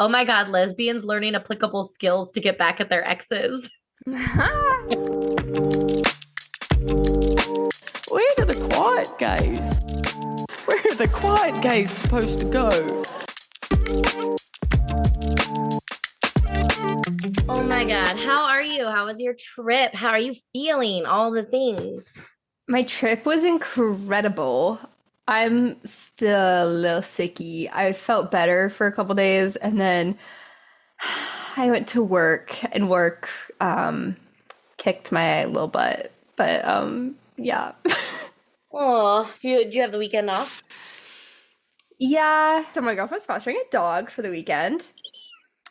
Oh my God, lesbians learning applicable skills to get back at their exes. Where do the quiet gays? Where are the quiet gays supposed to go? Oh my God, how are you? How was your trip? How are you feeling? All the things. My trip was incredible. I'm still a little sicky. I felt better for a couple days and then I went to work and work kicked my little butt. But yeah. Oh, do you have the weekend off? Yeah. So my girlfriend's fostering a dog for the weekend.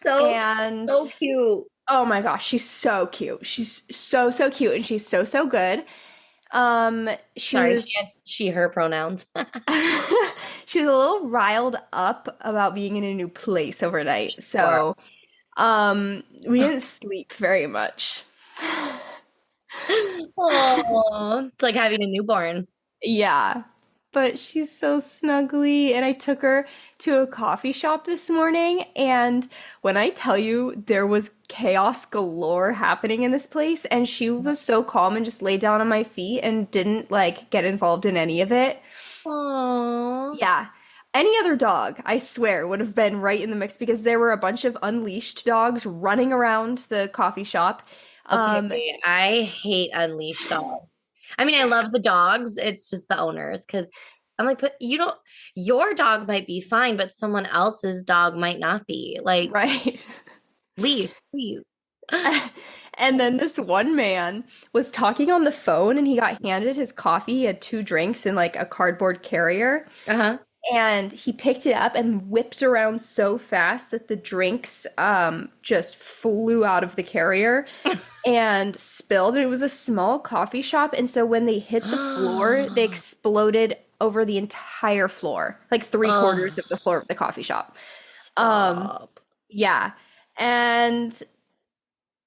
And So cute. oh my gosh, she's so cute. She's so cute and she's so good. She Sorry, was she, her pronouns. she was a little riled up about being in a new place overnight. So, we didn't sleep very much. Oh, it's like having a newborn. Yeah. But she's so snuggly, and I took her to a coffee shop this morning, and when I tell you there was chaos galore happening in this place, and she was so calm and just laid down on my feet and didn't like get involved in any of it. Oh, Yeah. Any other dog, I swear, would have been right in the mix because there were a bunch of unleashed dogs running around the coffee shop. Um, okay. I hate unleashed dogs. I mean, I love the dogs. It's just the owners because I'm like, but you don't, your dog might be fine, but someone else's dog might not be. Like, right. leave, please. And then this one man was talking on the phone and he got handed his coffee. He had two drinks in like a cardboard carrier. Uh-huh. And he picked it up and whipped around so fast that the drinks just flew out of the carrier and spilled. And it was a small coffee shop. And so when they hit the floor, they exploded over the entire floor, like three-quarters of the floor of the coffee shop. Stop. Yeah. And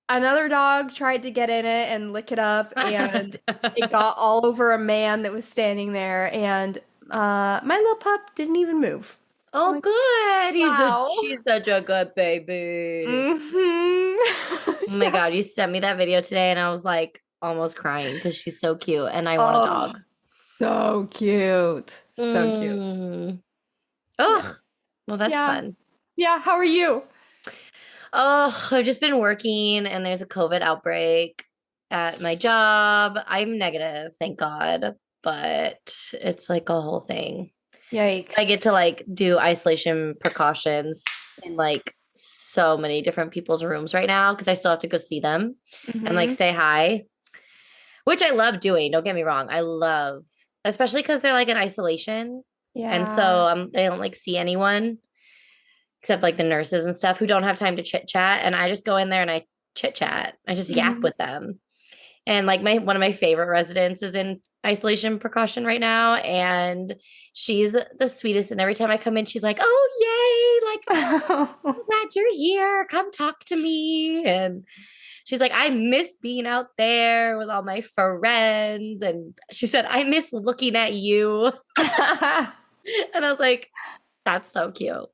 another dog tried to get in it and lick it up, and it got all over a man that was standing there. And my little pup didn't even move. Oh, Like, good. wow. She's such a good baby. Mm-hmm. Oh my God, you sent me that video today and I was like almost crying because she's so cute and I want a Oh, dog. so cute. So cute. Mm. Yeah. Oh, well, that's Yeah. fun. Yeah. How are you? Oh, I've just been working and there's a COVID outbreak at my job. I'm negative, thank God, but it's like a whole thing. Yikes. I get to like do isolation precautions in like so many different people's rooms right now because I still have to go see them and like Mhm. say hi, which I love doing. Don't get me wrong. I love, especially because they're like in isolation. And so Yeah. they don't like see anyone except like the nurses and stuff who don't have time to chit chat. And I just go in there and I chit chat. I just yap Mhm. with them. And like my one of my favorite residents is in isolation precaution right now. And she's the sweetest. And every time I come in, she's like, oh, yay. Like, I'm glad you're here. Come talk to me. And she's like, I miss being out there with all my friends. And she said, I miss looking at you. And I was like, that's so cute.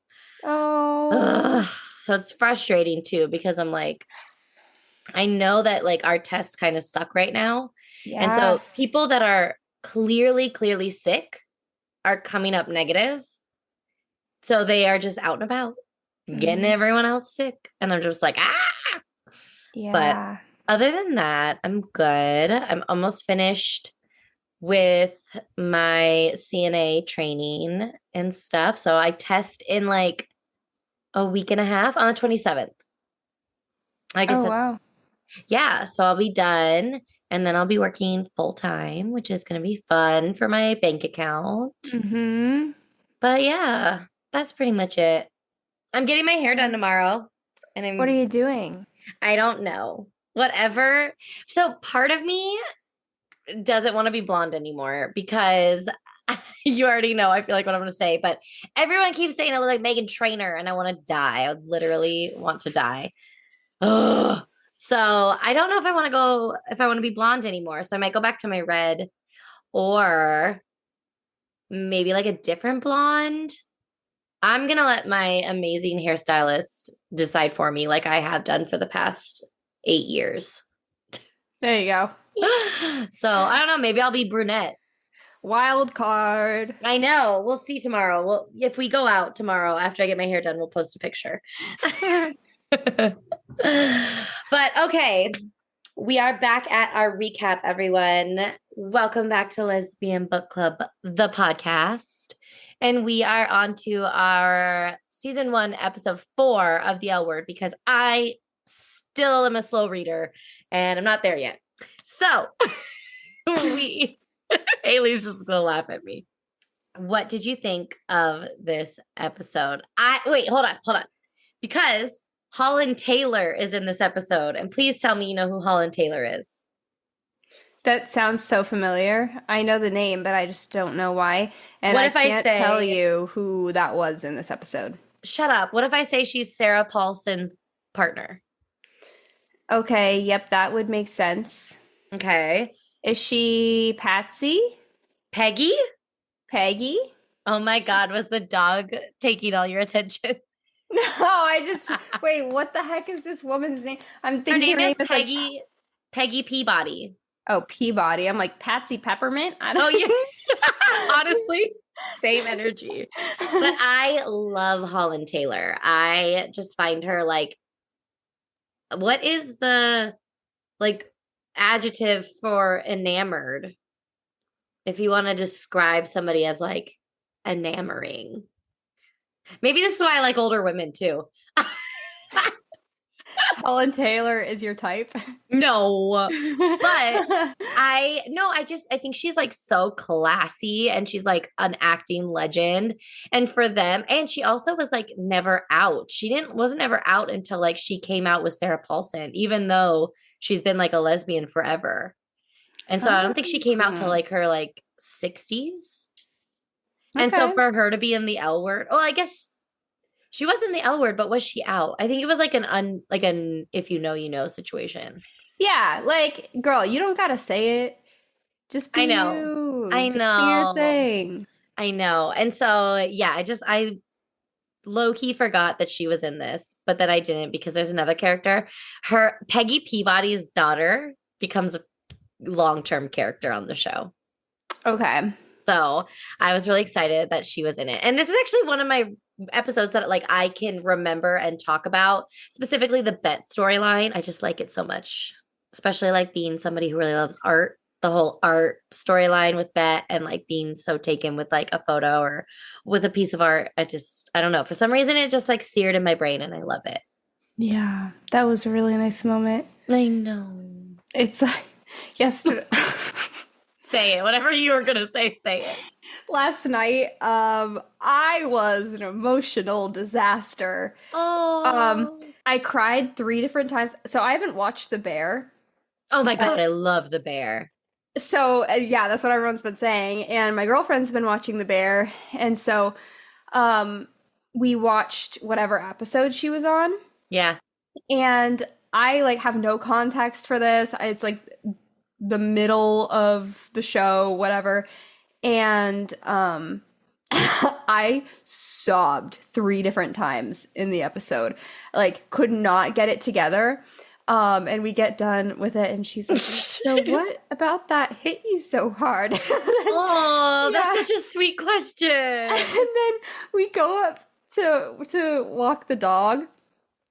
Oh. Ugh. So it's frustrating too, because I'm like, I know that like our tests kind of suck right now. And so Yes. people that are clearly sick are coming up negative. So they are just out and about, getting Mhm. everyone else sick. And I'm just like, ah. But Yeah. other than that, I'm good. I'm almost finished with my CNA training and stuff. So I test in like a week and a half on the 27th. I guess Oh, that's, wow. yeah. So I'll be done and then I'll be working full time, which is going to be fun for my bank account. Mm-hmm. But yeah, that's pretty much it. I'm getting my hair done tomorrow and What are you doing? I don't know. Whatever. So part of me doesn't want to be blonde anymore because you already know, I feel like what I'm going to say, but everyone keeps saying I look like Megan Trainor and I want to die. I would literally want to die. Ugh. So I don't know if I want to go, if I want to be blonde anymore. So I might go back to my red or maybe like a different blonde. I'm gonna let my amazing hairstylist decide for me, like I have done for the past 8 years. There you go. So I don't know. Maybe I'll be brunette. Wild card. I know. We'll see tomorrow. Well, if we go out tomorrow after I get my hair done, we'll post a picture. But okay, we are back at our recap, everyone. Welcome back to Lesbian Book Club, the podcast. And we are on to our season 1, episode 4 of the L Word, because I still am a slow reader and I'm not there yet. So Haylie's just gonna laugh at me. What did you think of this episode? Wait, hold on. Because Holland Taylor is in this episode, and please tell me you know who Holland Taylor is. That sounds so familiar. I know the name, but I just don't know why. And What I if I can't say- tell you who that was in this episode. Shut up. What if I say she's Sarah Paulson's partner? Okay, yep, that would make sense. Okay. Is she Patsy? Peggy? Peggy? Oh my God, was the dog taking all your attention? No, wait, what the heck is this woman's name? I'm Her thinking name is like, Peggy Peabody. oh, Peabody. I'm like, Patsy Peppermint? I don't Oh, yeah. Honestly, same energy. But I love Holland Taylor. I just find her like, what is the like adjective for enamored? If you want to describe somebody as like enamoring. Maybe this is why I like older women too. Holland Taylor is your type. No. I think she's like so classy and she's like an acting legend. And for them, and she also was like never out. Wasn't ever out until like she came out with Sarah Paulson, even though she's been like a lesbian forever. And so I don't think she came out till like her like 60s. And so Okay. for her to be in the L Word, well, I guess she was in the L Word, but was she out? I think it was like an if you know, you know situation. Yeah, like, girl, you don't gotta say it. Just be I know. you. I Just do know. your thing. I know. And so, yeah, I low key forgot that she was in this, but then I didn't because there's another character. Her Peggy Peabody's daughter becomes a long-term character on the show. Okay. So I was really excited that she was in it. And this is actually one of my episodes that like I can remember and talk about, specifically the Bette storyline. I just like it so much, especially like being somebody who really loves art, the whole art storyline with Bette and like being so taken with like a photo or with a piece of art. I don't know. For some reason, it just like seared in my brain and I love it. Yeah, that was a really nice moment. I know. It's like yesterday. Say it. Whatever you were going to say it. Last night, I was an emotional disaster. Oh. I cried 3 different times. So I haven't watched The Bear. Oh my God. I love The Bear. So yeah, that's what everyone's been saying. And my girlfriend's been watching The Bear. And so we watched whatever episode she was on. Yeah. And I like have no context for this. It's like the middle of the show, whatever. And I sobbed 3 different times in the episode. Like, could not get it together. And we get done with it, and she's like, so what about that hit you so hard? Oh, that's such a sweet question. And then we go up to walk the dog,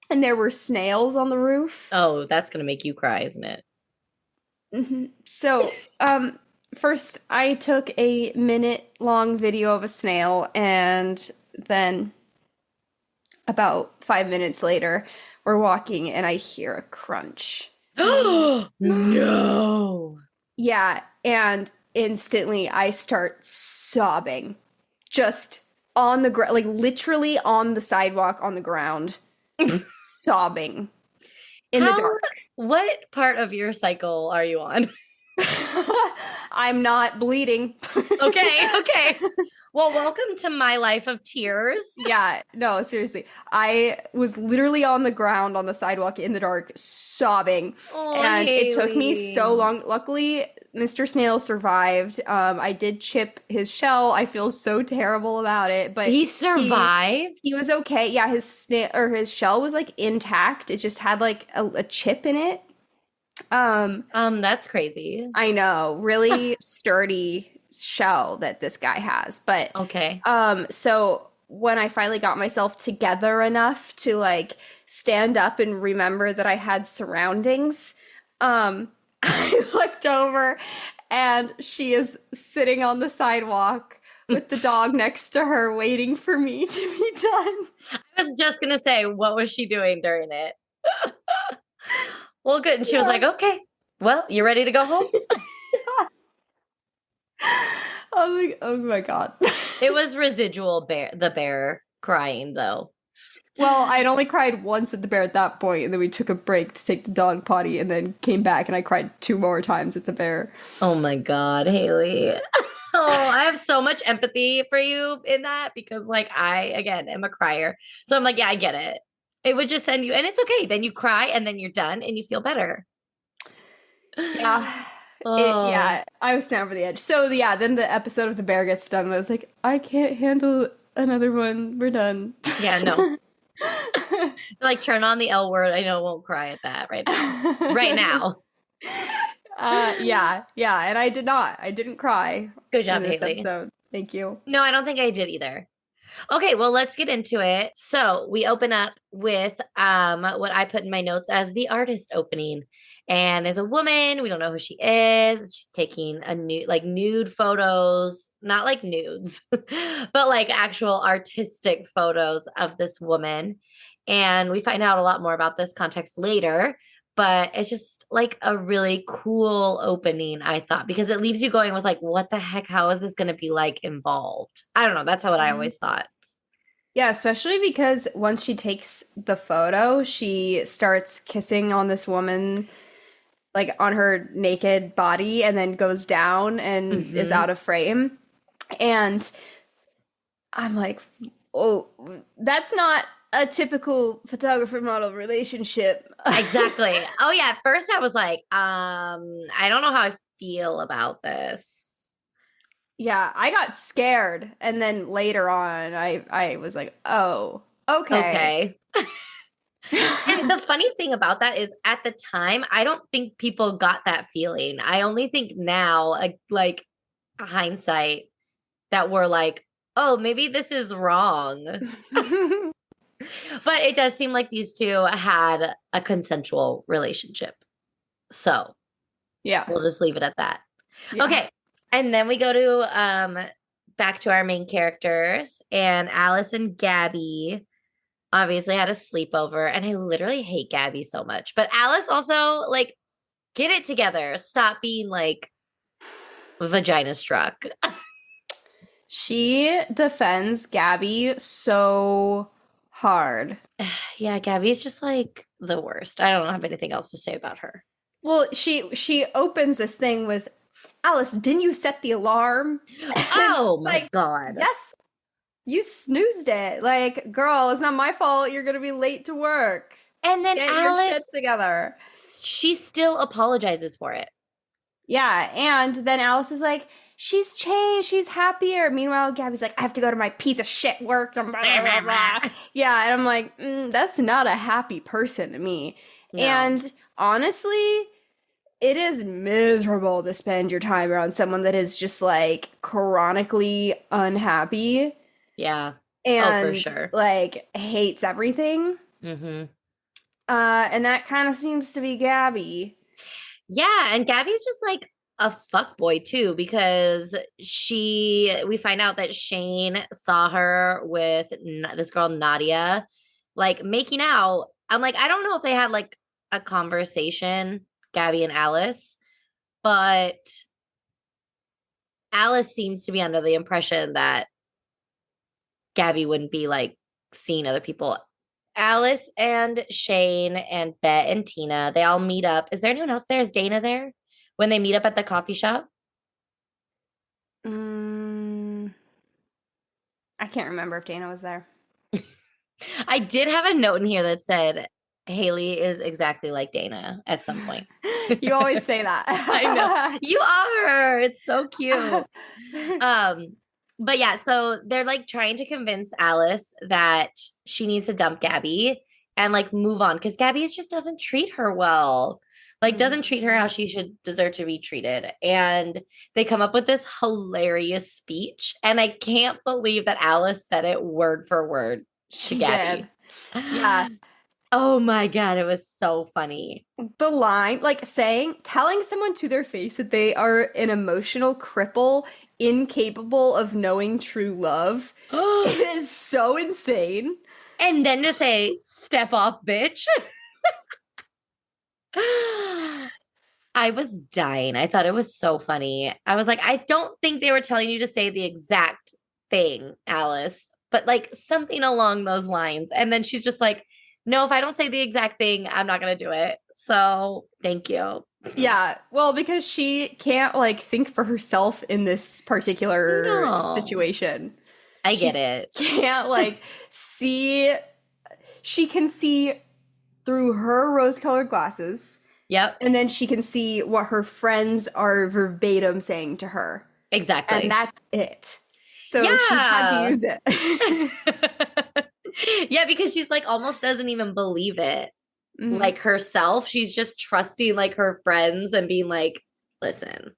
and there were snails on the roof. Oh, that's going to make you cry, isn't it? Mm-hmm. So, first I took a 1-minute-long video of a snail, and then about 5 minutes later, we're walking and I hear a crunch. No. Yeah, and instantly I start sobbing. Just on the ground, like literally on the sidewalk on the ground, sobbing in the dark. What part of your cycle are you on? I'm not bleeding. Okay. Well, welcome to my life of tears. Yeah, no, seriously. I was literally on the ground on the sidewalk in the dark, sobbing. Oh, and it took me Haylie. so long. Luckily, Mr. Snail survived. I did chip his shell. I feel so terrible about it, but He he survived? he was okay. Yeah, his snail or his shell was like intact. It just had like a chip in it. Um, That's crazy. I know, really sturdy shell that this guy has. But Okay. so when I finally got myself together enough to like stand up and remember that I had surroundings, I looked over and she is sitting on the sidewalk with the dog next to her waiting for me to be done. I was just gonna say, what was she doing during it? Well, good. And she was Yeah. like, okay, well, you ready to go home? Oh my God. It was residual the bear crying though. Well, I'd only cried once at the bear at that point, and then we took a break to take the dog potty and then came back and I cried 2 more times at the bear. Oh my God, Haylie. Oh, I have so much empathy for you in that because, like, I, again, am a crier. So I'm like, yeah, I get it. It would just send you, and it's okay. Then you cry and then you're done and you feel better. Yeah. Oh, Yeah, I was down over the edge. So yeah, then the episode of the bear gets done and I was like, I can't handle another one. We're done. yeah, no. Like, turn on the L word. I know I won't cry at that right now. Right now. Yeah, and I did not. I didn't cry Good job, in this Haylie. episode. Thank you. No, I don't think I did either. Okay, well, let's get into it. So we open up with what I put in my notes as the artist opening. And there's a woman, we don't know who she is. She's taking a nude photos, not like nudes, but like actual artistic photos of this woman. And we find out a lot more about this context later, but it's just like a really cool opening, I thought, because it leaves you going with like, what the heck? How is this going to be like involved? I don't know. That's what I always thought. Yeah, especially because once she takes the photo, she starts kissing on this woman, like on her naked body, and then goes down and is Mhm. out of frame. And I'm like, oh, that's not a typical photographer model relationship. Exactly. Oh yeah. At first I was like, I don't know how I feel about this. Yeah, I got scared. And then later on, I was like, oh, okay. Okay. And the funny thing about that is at the time, I don't think people got that feeling. I only think now, like hindsight, that we're like, oh, maybe this is wrong. But it does seem like these two had a consensual relationship. So Yeah. we'll just leave it at that. Yeah. Okay. And then we go to back to our main characters, and Alice and Gabby obviously had a sleepover, and I literally hate Gabby so much. But Alice also, like, get it together. Stop being like vagina struck. She defends Gabby so hard. Yeah, Gabby's just like the worst. I don't have anything else to say about her. Well, she opens this thing with, Alice, didn't you set the alarm? Oh my Like, God. yes, you snoozed it. Like, girl, it's not my fault. You're gonna be late to work. And then Get your shit Alice, together. she still apologizes for it. Yeah, and then Alice is like, she's changed, she's happier. Meanwhile, Gabby's like, I have to go to my piece of shit work. Blah, blah, blah, blah. Yeah, and I'm like, that's not a happy person to me. No. And honestly, it is miserable to spend your time around someone that is just like chronically unhappy Yeah. and for sure. like hates everything. Mm-hmm. And that kind of seems to be Gabby. Yeah, and Gabby's just like a fuckboy too, because we find out that Shane saw her with this girl Nadia, like making out. I'm like, I don't know if they had like a conversation, Gabby and Alice, but Alice seems to be under the impression that Gabby wouldn't be like seeing other people. Alice and Shane and Bette and Tina, they all meet up. Is there anyone else there? Is Dana there when they meet up at the coffee shop? I can't remember if Dana was there. I did have a note in here that said Haylie is exactly like Dana at some point. You always say that. I know. You are. It's so cute. Um, but yeah, so they're like trying to convince Alice that she needs to dump Gabby and like move on because Gabby just doesn't treat her well. Like doesn't treat her how she should deserve to be treated. And they come up with this hilarious speech. And I can't believe that Alice said it word for word to She Gabby. did. Yeah. Oh my God, it was so funny. The line, like telling someone to their face that they are an emotional cripple, incapable of knowing true love, is so insane. And then to say, step off, bitch. I was dying. I thought it was so funny. I was like, I don't think they were telling you to say the exact thing, Alice, but like something along those lines. And then she's just like, no, if I don't say the exact thing, I'm not going to do it. So thank you. Yeah, well, because she can't like think for herself in this particular situation. I get it. Can't like see. She can see through her rose-colored glasses. Yep. And then she can see what her friends are verbatim saying to her. Exactly. And that's it. So she had to use it. Yeah, because she's like almost doesn't even believe it. Like herself. She's just trusting like her friends and being like, listen,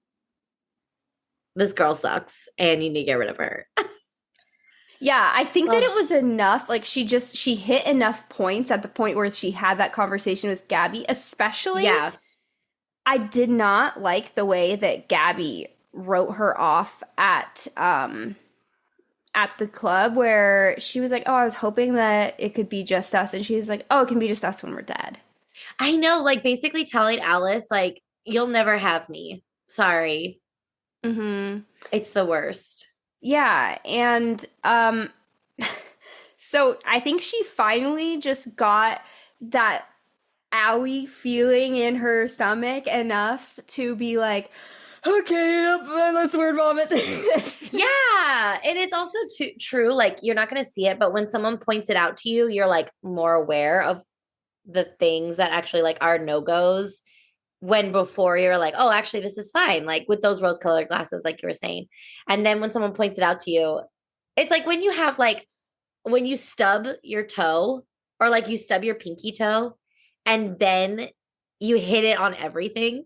this girl sucks and you need to get rid of her. Yeah, I think that it was enough. Like she hit enough points at the point where she had that conversation with Gabby, especially. Yeah. I did not like the way that Gabby wrote her off at the club where she was like, oh, I was hoping that it could be just us. And she was like, oh, it can be just us when we're dead. I know, like basically telling Alice, like, you'll never have me. Sorry. It's the worst. Yeah. And so I think she finally just got that owie feeling in her stomach enough to be like, okay, let's word vomit this. Yeah. And it's also true. Like, you're not going to see it, but when someone points it out to you, you're like more aware of the things that actually like are no-goes when before you're like, oh, actually, this is fine. Like with those rose-colored glasses, like you were saying. And then when someone points it out to you, it's like when you have like, when you stub your toe or like you stub your pinky toe and then you hit it on everything.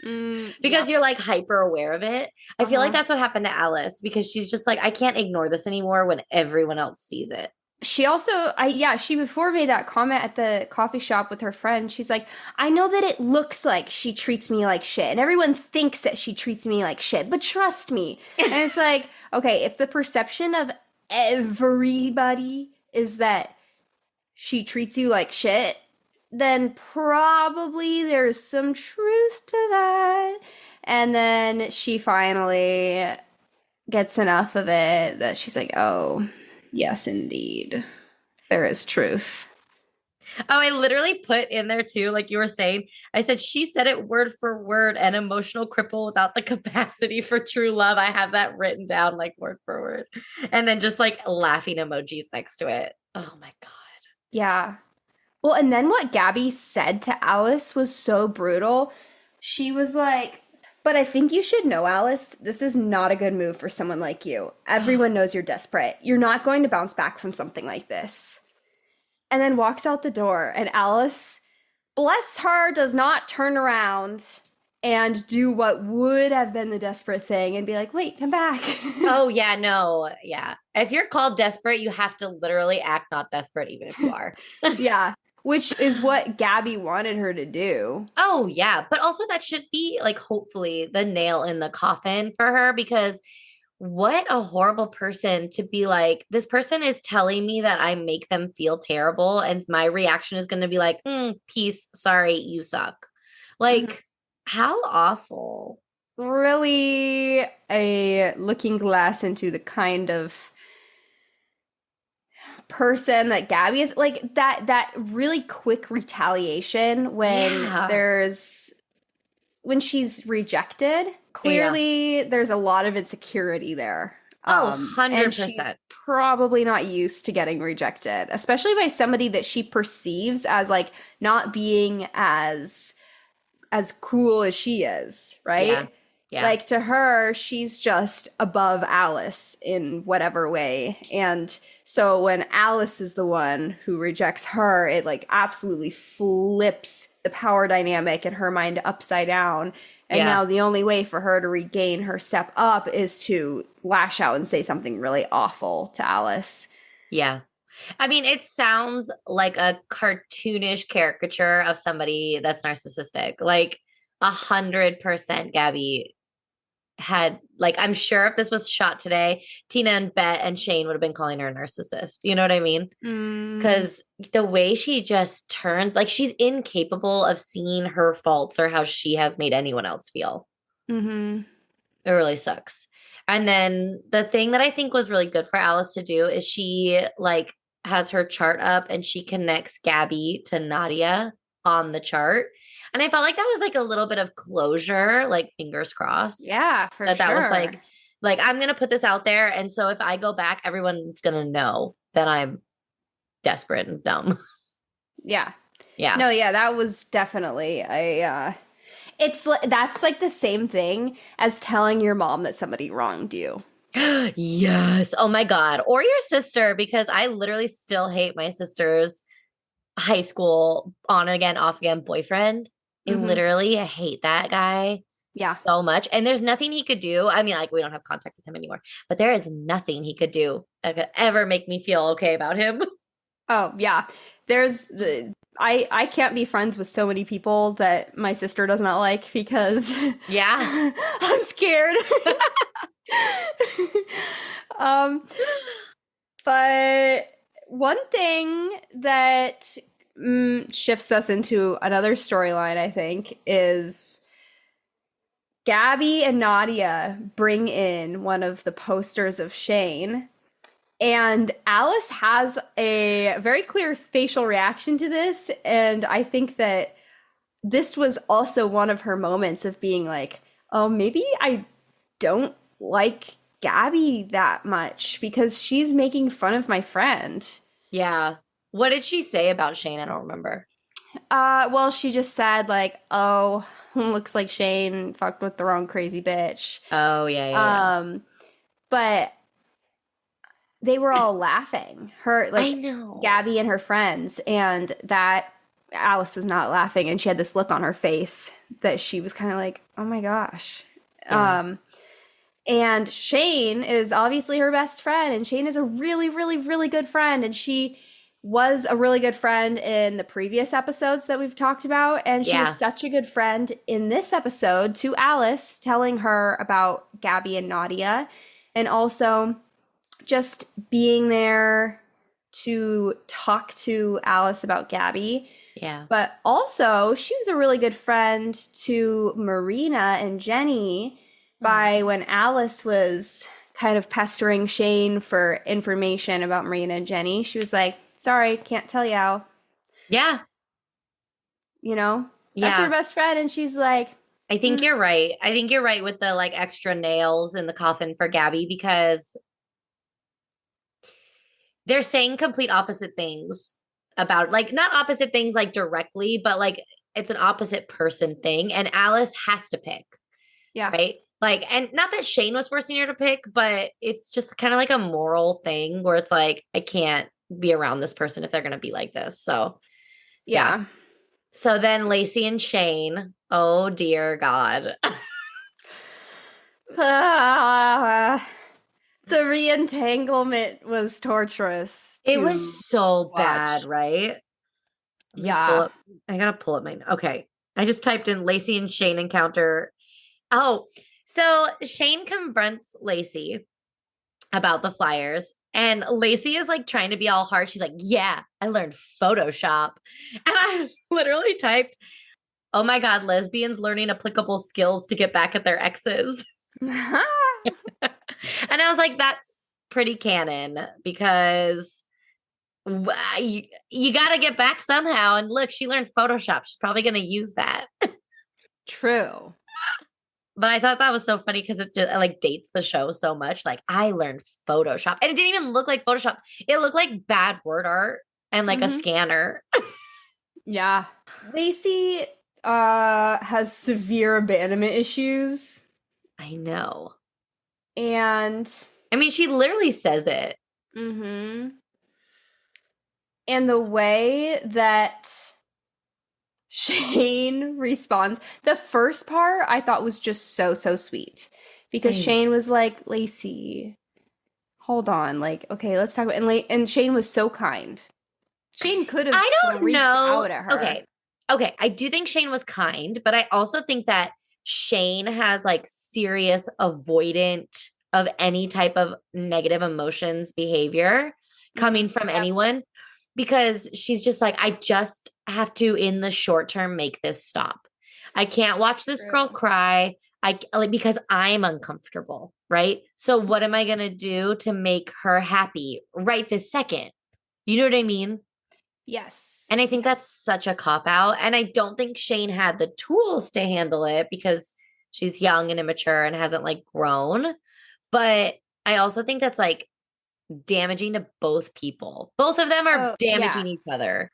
Because you're like hyper aware of it. I feel like that's what happened to Alice because she's just like, I can't ignore this anymore when everyone else sees it. She also, she before made that comment at the coffee shop with her friend. She's like, I know that it looks like she treats me like shit and everyone thinks that she treats me like shit, but trust me. And it's like, okay, if the perception of everybody is that she treats you like shit, then probably there's some truth to that. And then she finally gets enough of it that she's like, oh, yes, indeed. There is truth. Oh, I literally put in there too, like you were saying, I said, she said it word for word, an emotional cripple without the capacity for true love. I have that written down like word for word. And then just like laughing emojis next to it. Oh my God. Yeah. Well, and then what Gabby said to Alice was so brutal. She was like, but I think you should know, Alice, this is not a good move for someone like you. Everyone knows you're desperate. You're not going to bounce back from something like this. And then walks out the door, and Alice, bless her, does not turn around and do what would have been the desperate thing and be like, wait, come back. Oh, yeah, no. Yeah. If you're called desperate, you have to literally act not desperate, even if you are. Yeah. Which is what Gabby wanted her to do. Oh, yeah. But also that should be like, hopefully the nail in the coffin for her, because what a horrible person to be like, this person is telling me that I make them feel terrible. And my reaction is going to be like, peace. Sorry, you suck. Like, how awful. Really a looking glass into the kind of person that Gabby is, like that really quick retaliation when when she's rejected. Clearly there's a lot of insecurity there. Oh, And she's 100%. probably not used to getting rejected, especially by somebody that she perceives as like not being as cool as she is, Yeah. right? Yeah. Like to her, she's just above Alice in whatever way. And so when Alice is the one who rejects her, it like absolutely flips the power dynamic in her mind upside down. And Yeah. now the only way for her to regain her step up is to lash out and say something really awful to Alice. Yeah. I mean, it sounds like a cartoonish caricature of somebody that's narcissistic. Like 100% Gabby had, like, I'm sure if this was shot today, Tina and Bette and Shane would have been calling her a narcissist. You know what I mean? Mm, Because the way she just turned, like, she's incapable of seeing her faults or how she has made anyone else feel. mm-hmm. It really sucks. And then the thing that I think was really good for Alice to do is she like has her chart up and she connects Gabby to Nadia on the chart. And I felt like that was like a little bit of closure, like fingers crossed Yeah, for that was sure. like I'm going to put this out there and so if I go back everyone's going to know that I'm desperate and dumb. Yeah. Yeah. No, yeah, that was definitely it's that's like the same thing as telling your mom that somebody wronged you. Yes. Oh my God. Or your sister, because I literally still hate my sister's high school on and again, off again boyfriend. Mm-hmm. I hate that guy Yeah. so much. And there's nothing he could do. I mean, like, we don't have contact with him anymore, but there is nothing he could do that could ever make me feel okay about him. Oh, yeah. There's the I can't be friends with so many people that my sister does not like because Yeah. I'm scared. um But one thing that shifts us into another storyline, I think, is Gabby and Nadia bring in one of the posters of Shane. And Alice has a very clear facial reaction to this. And I think that this was also one of her moments of being like, oh, maybe I don't like Gabby that much because she's making fun of my friend. Yeah. What did she say about Shane? I don't remember. Well, she just said like, "Oh, looks like Shane fucked with the wrong crazy bitch." Oh, yeah, yeah, yeah. But they were all laughing. Her I like know. Gabby and her friends, and that Alice was not laughing, and she had this look on her face that she was kind of like, "Oh my gosh." Yeah. And Shane is obviously her best friend, and Shane is a really, really, really good friend, and she was a really good friend in the previous episodes that we've talked about, and she was Yeah. such a good friend in this episode to Alice, telling her about Gabby and Nadia, and also just being there to talk to Alice about Gabby. Yeah. But also, she was a really good friend to Marina and Jenny by when Alice was kind of pestering Shane for information about Marina and Jenny. She was like, sorry, can't tell you. Yeah. You know, that's her Yeah. best friend. And she's like, I think you're right. I think you're right with the like extra nails in the coffin for Gabby because they're saying complete opposite things about like not opposite things like directly, but like it's an opposite person thing. And Alice has to pick, yeah, right? Like, and not that Shane was forcing her to pick, but it's just kind of like a moral thing where it's like, I can't be around this person if they're going to be like this. So, yeah. yeah. So then Lacey and Shane, oh dear God. The re-entanglement was torturous It to was so bad, watch. right? Let me pull Yeah. up. I gotta pull up my. Okay. I just typed in Lacey and Shane encounter. Oh, so Shane confronts Lacey about the flyers. And Lacey is like trying to be all hard. She's like, yeah, I learned Photoshop. And I literally typed, oh my God, lesbians learning applicable skills to get back at their exes. And I was like, that's pretty canon because you got to get back somehow. And look, she learned Photoshop. She's probably going to use that. True. But I thought that was so funny because it just like dates the show so much. Like I learned Photoshop and it didn't even look like Photoshop. It looked like bad word art and like a scanner. Yeah. Lacey has severe abandonment issues. I know. And I mean, she literally says it. and the way that Shane responds, the first part I thought was just so sweet because Shane was like, Lacey, hold on, like, okay, let's talk about, and Shane was so kind. Shane could have freaked out at her. Okay, I do think Shane was kind, but I also think that Shane has like serious avoidant of any type of negative emotions behavior coming from anyone, because she's just like, I just have to in the short term make this stop. I can't watch this girl cry. Because I'm uncomfortable, right? So what am I going to do to make her happy right this second? You know what I mean? Yes. And I think that's such a cop out. And I don't think Shane had the tools to handle it because she's young and immature and hasn't like grown. But I also think that's like damaging to both people. Both of them are damaging each other.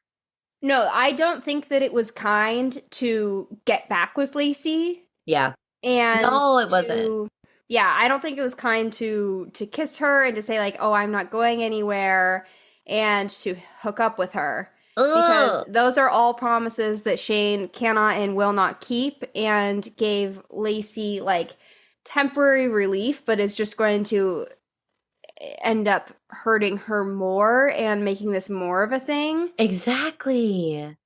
No, I don't think that it was kind to get back with Lacey. Yeah. And no, it wasn't. Yeah, I don't think it was kind to kiss her and to say like, "Oh, I'm not going anywhere," and to hook up with her. Because those are all promises that Shane cannot and will not keep, and gave Lacey like temporary relief, but is just going to end up hurting her more and making this more of a thing. Exactly.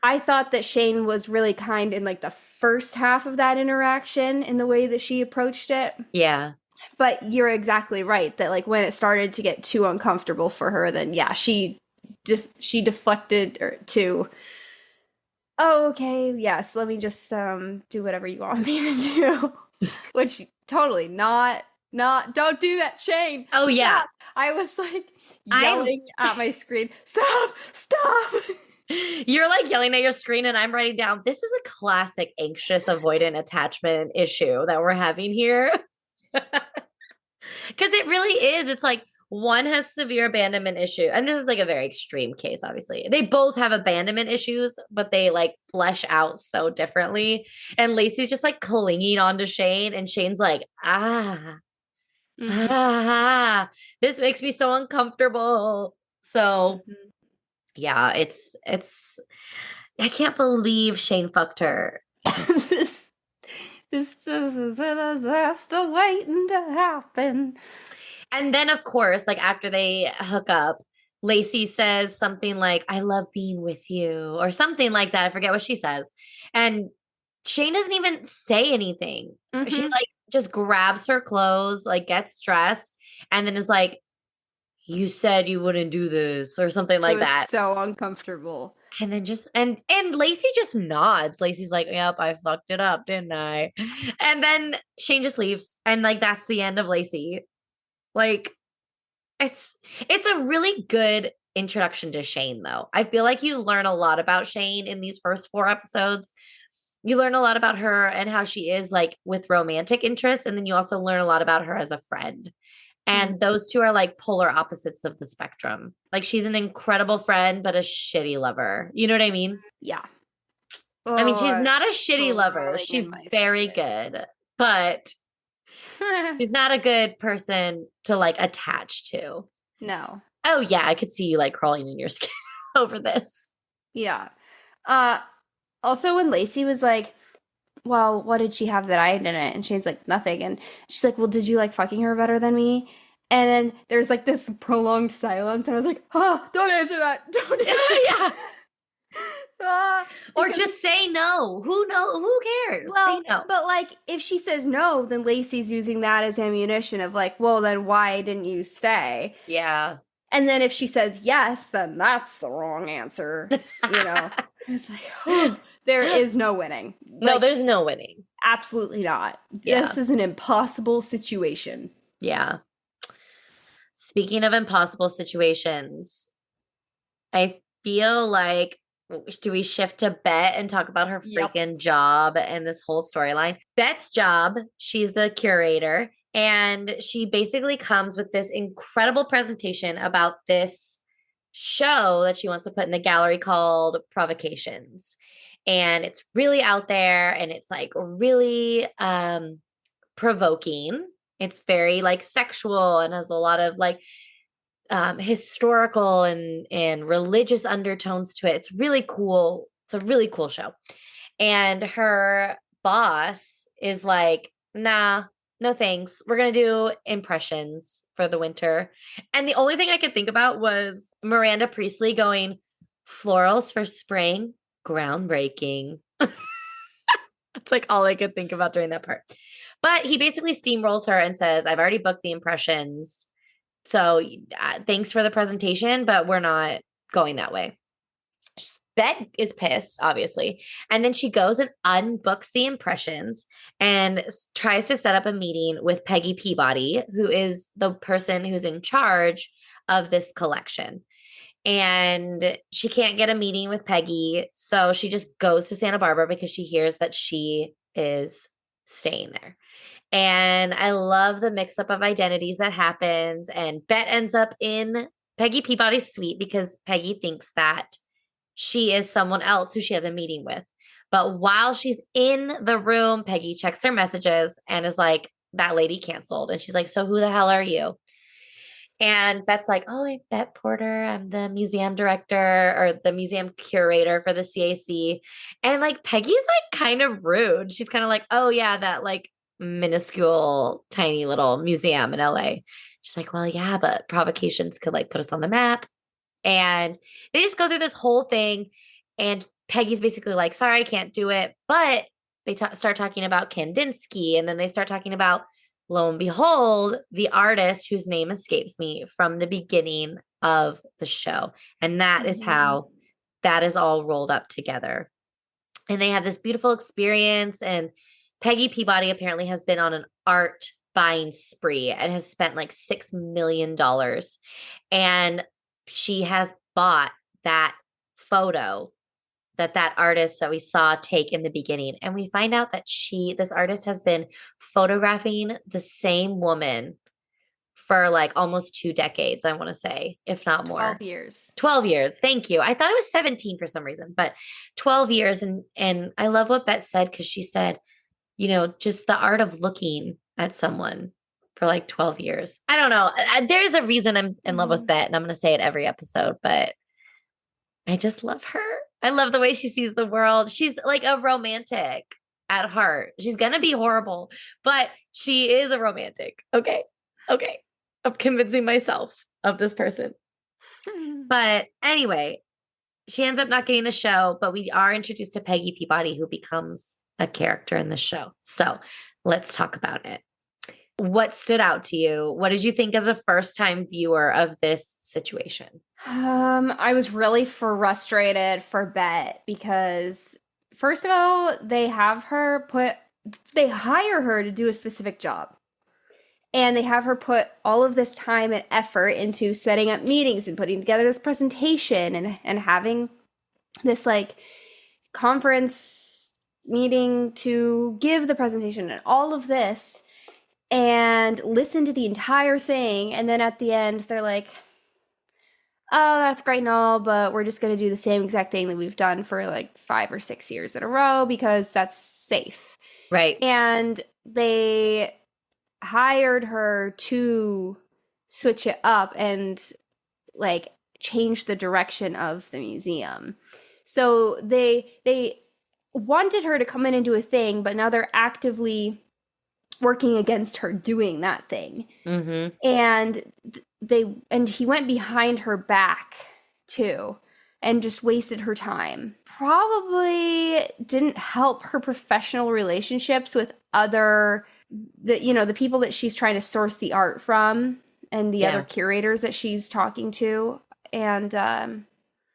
I thought that Shane was really kind in like the first half of that interaction in the way that she approached it. Yeah. But you're exactly right that like when it started to get too uncomfortable for her, then yeah, she deflected to, oh, okay, yes, let me just do whatever you want me to do. Which totally not don't do that, Shane. Oh, Stop. yeah. I was like yelling at my screen, stop. You're like yelling at your screen and I'm writing down, this is a classic anxious avoidant attachment issue that we're having here. Because it really is. It's like one has severe abandonment issue. And this is like a very extreme case, obviously. They both have abandonment issues, but they like flesh out so differently. And Lacey's just like clinging on to Shane. And Shane's like, this makes me so uncomfortable. So yeah, it's I can't believe Shane fucked her. This just is a disaster waiting to happen. And then, of course, like after they hook up, Lacey says something like, I love being with you, or something like that. I forget what she says. And Shane doesn't even say anything. She like just grabs her clothes, like gets dressed, and then is like, you said you wouldn't do this, or something like that. So uncomfortable. And then just and Lacey just nods. Lacey's like, yep, I fucked it up, didn't I? And then Shane just leaves. And like that's the end of Lacey. Like it's a really good introduction to Shane, though. I feel like you learn a lot about Shane in these first 4 episodes. You learn a lot about her and how she is like with romantic interests. And then you also learn a lot about her as a friend. And those two are like polar opposites of the spectrum. Like she's an incredible friend, but a shitty lover. You know what I mean? Yeah. I mean, she's not a shitty lover. She's very good, but she's not a good person to like attach to. No. Oh yeah, I could see you like crawling in your skin over this. Yeah. Also when Lacey was like, well, what did she have that I didn't? And Shane's like, nothing. And she's like, well, did you like fucking her better than me? And then there's like this prolonged silence. And I was like, don't answer that. Don't answer that. Or just say no. Who cares? Well, say no. But like, if she says no, then Lacey's using that as ammunition of like, well, then why didn't you stay? Yeah. And then if she says yes, then that's the wrong answer. You know? It's like, oh, there is no winning. No, Like, there's no winning. absolutely not. Yeah. This is an impossible situation. Yeah. Speaking of impossible situations, I feel like do we shift to Bette and talk about her Yep. freaking job and this whole storyline? Bette's job, she's the curator, and she basically comes with this incredible presentation about this show that she wants to put in the gallery called Provocations. And it's really out there and it's like really provoking. It's very like sexual and has a lot of like historical and religious undertones to it. It's really cool. It's a really cool show. And her boss is like, nah, no thanks. We're going to do impressions for the winter. And the only thing I could think about was Miranda Priestley going, florals for spring, groundbreaking. That's like all I could think about during that part. But he basically steamrolls her and says, I've already booked the impressions. So thanks for the presentation, but we're not going that way. Bette is pissed, obviously. And then she goes and unbooks the impressions and tries to set up a meeting with Peggy Peabody, who is the person who's in charge of this collection. And she can't get a meeting with Peggy. So she just goes to Santa Barbara because she hears that she is staying there. And I love the mix up of identities that happens. And Bette ends up in Peggy Peabody's suite because Peggy thinks that she is someone else who she has a meeting with. But while she's in the room, Peggy checks her messages and is like, that lady canceled. And she's like, so who the hell are you? And Bette's like, oh, I'm Bette Porter. I'm the museum director or the museum curator for the CAC. And like Peggy's like kind of rude. She's kind of like, oh yeah, that like minuscule, tiny little museum in LA. She's like, well, yeah, but Provocations could like put us on the map. And they just go through this whole thing. And Peggy's basically like, sorry, I can't do it. But they start talking about Kandinsky. And then they start talking about, lo and behold, the artist whose name escapes me from the beginning of the show. And that is how that is all rolled up together. And they have this beautiful experience. And Peggy Peabody apparently has been on an art buying spree and has spent like $6 million. And she has bought that photo that artist that we saw take in the beginning. And we find out that this artist has been photographing the same woman for like almost 2 decades, I want to say, if not more. 12 years. 12 years. Thank you. I thought it was 17 for some reason, but 12 years. And I love what Bette said, because she said, you know, just the art of looking at someone for like 12 years. I don't know. There's a reason I'm in love with Bette, and I'm going to say it every episode, but I just love her. I love the way she sees the world. She's like a romantic at heart. She's going to be horrible, but she is a romantic. Okay. I'm convincing myself of this person. But anyway, she ends up not getting the show, but we are introduced to Peggy Peabody, who becomes a character in the show. So let's talk about it. What stood out to you? What did you think as a first-time viewer of this situation? I was really frustrated for Bette because, first of all, they hire her to do a specific job. And they have her put all of this time and effort into setting up meetings and putting together this presentation and having this like conference meeting to give the presentation and all of this, and listen to the entire thing. And then at the end, they're like, oh, that's great and all, but we're just going to do the same exact thing that we've done for like 5 or 6 years in a row because that's safe. Right. And they hired her to switch it up and like change the direction of the museum. So they wanted her to come in and do a thing, but now they're actively working against her doing that thing. Mm-hmm. And he went behind her back too and just wasted her time. Probably didn't help her professional relationships with the people that she's trying to source the art from and the other curators that she's talking to. And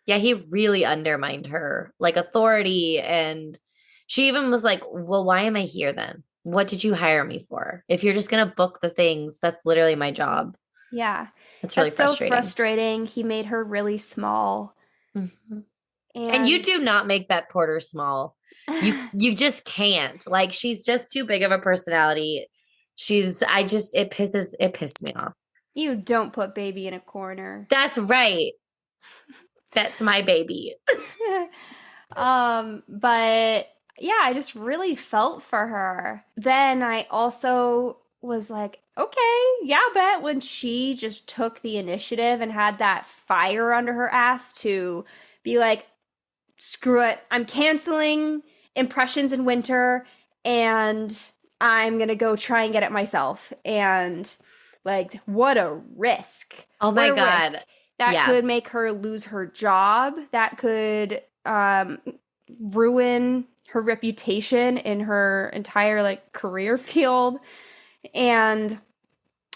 he really undermined her like authority. And she even was like, well, why am I here then? What did you hire me for? If you're just going to book the things, that's literally my job. Yeah. It's really frustrating. So frustrating. He made her really small. Mm-hmm. And you do not make Bette Porter small. You just can't. Like, she's just too big of a personality. It pissed me off. You don't put baby in a corner. That's right. That's my baby. But yeah, I just really felt for her. Then I also was like, okay, yeah, Bette, when she just took the initiative and had that fire under her ass to be like, screw it, I'm canceling Impressions in Winter and I'm gonna go try and get it myself. And like, what a risk. Oh my God. Risk. That could make her lose her job. That could ruin her reputation in her entire like career field. And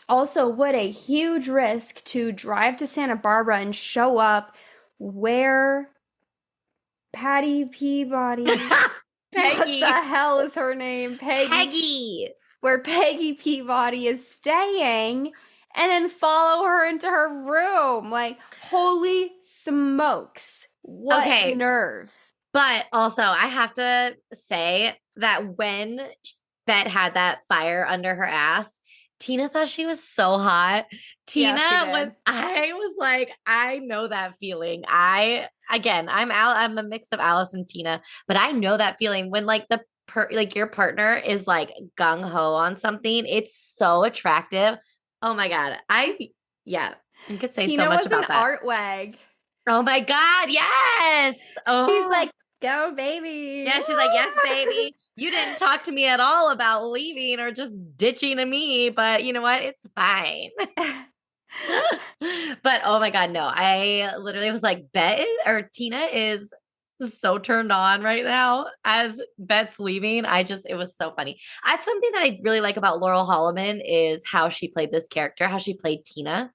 also, what a huge risk to drive to Santa Barbara and show up where Patty Peabody. Peggy. What the hell is her name? Peggy. Where Peggy Peabody is staying, and then follow her into her room. Like, holy smokes. What nerve. But also, I have to say that when Bette had that fire under her ass, Tina thought she was so hot. Tina, when I was like, I know that feeling. I'm a mix of Alice and Tina, but I know that feeling when like your partner is like gung ho on something. It's so attractive. Oh my God. You could say Tina so much about that. Tina was an art wag. Oh my God. Yes. Oh. She's like, go baby. Yeah, she's like, yes, baby. You didn't talk to me at all about leaving or just ditching me, but you know what? It's fine. But oh my God, no. I literally was like, Tina is so turned on right now as Bette's leaving. It was so funny. That's something that I really like about Laurel Holloman is how she played this character, how she played Tina.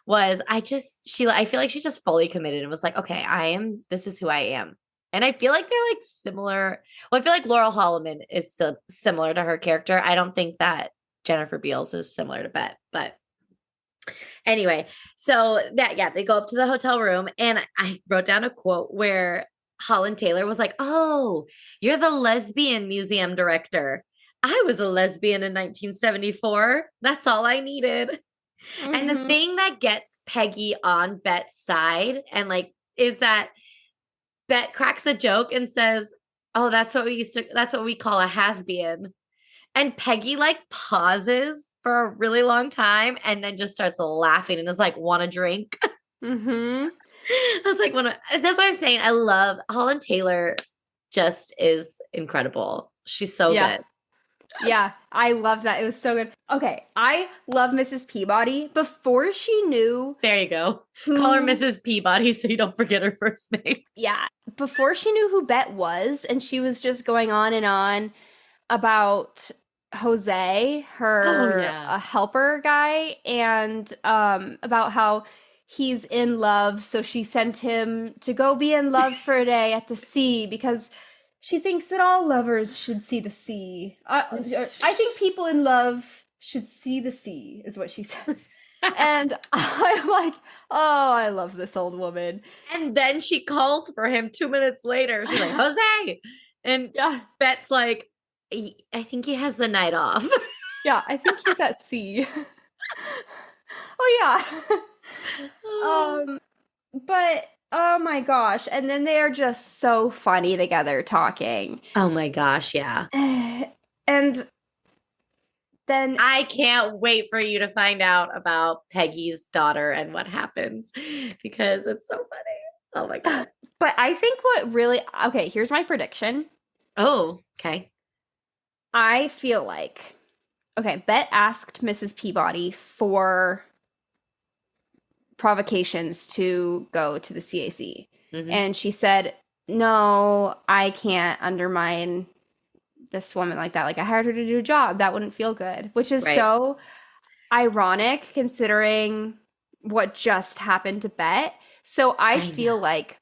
I feel like she just fully committed and was like, okay, this is who I am. And I feel like they're like similar. Well, I feel like Laurel Holloman is so similar to her character. I don't think that Jennifer Beals is similar to Bette, but anyway, so they go up to the hotel room and I wrote down a quote where Holland Taylor was like, oh, you're the lesbian museum director. I was a lesbian in 1974. That's all I needed. Mm-hmm. And the thing that gets Peggy on Bette's side and like, is that Bette cracks a joke and says, oh, that's what we call a has-been. And Peggy like pauses for a really long time and then just starts laughing and is like, want a drink? Mm-hmm. I was like, that's what I'm saying. I love Holland Taylor just is incredible. She's so good. Yeah, I love that. It was so good. Okay, I love Mrs. Peabody. Before she knew... There you go. Call her Mrs. Peabody so you don't forget her first name. Yeah. Before she knew who Bette was, and she was just going on and on about Jose, her helper guy, and about how he's in love, so she sent him to go be in love for a day at the sea because... she thinks that all lovers should see the sea. I think people in love should see the sea, is what she says. And I'm like, oh, I love this old woman. And then she calls for him 2 minutes later. She's like, Jose. And Bette's like, I think he has the night off. Yeah, I think he's at sea. Oh, yeah. But... oh my gosh. And then they are just so funny together talking. Oh my gosh, yeah. And then I can't wait for you to find out about Peggy's daughter and what happens because it's so funny. Oh my God. But I think okay, here's my prediction. Oh, okay. I feel like, okay, Bette asked Mrs. Peabody for provocations to go to the CAC. Mm-hmm. And she said, no, I can't undermine this woman like that. Like, I hired her to do a job. That wouldn't feel good. Which is so ironic considering what just happened to Bette. So I feel like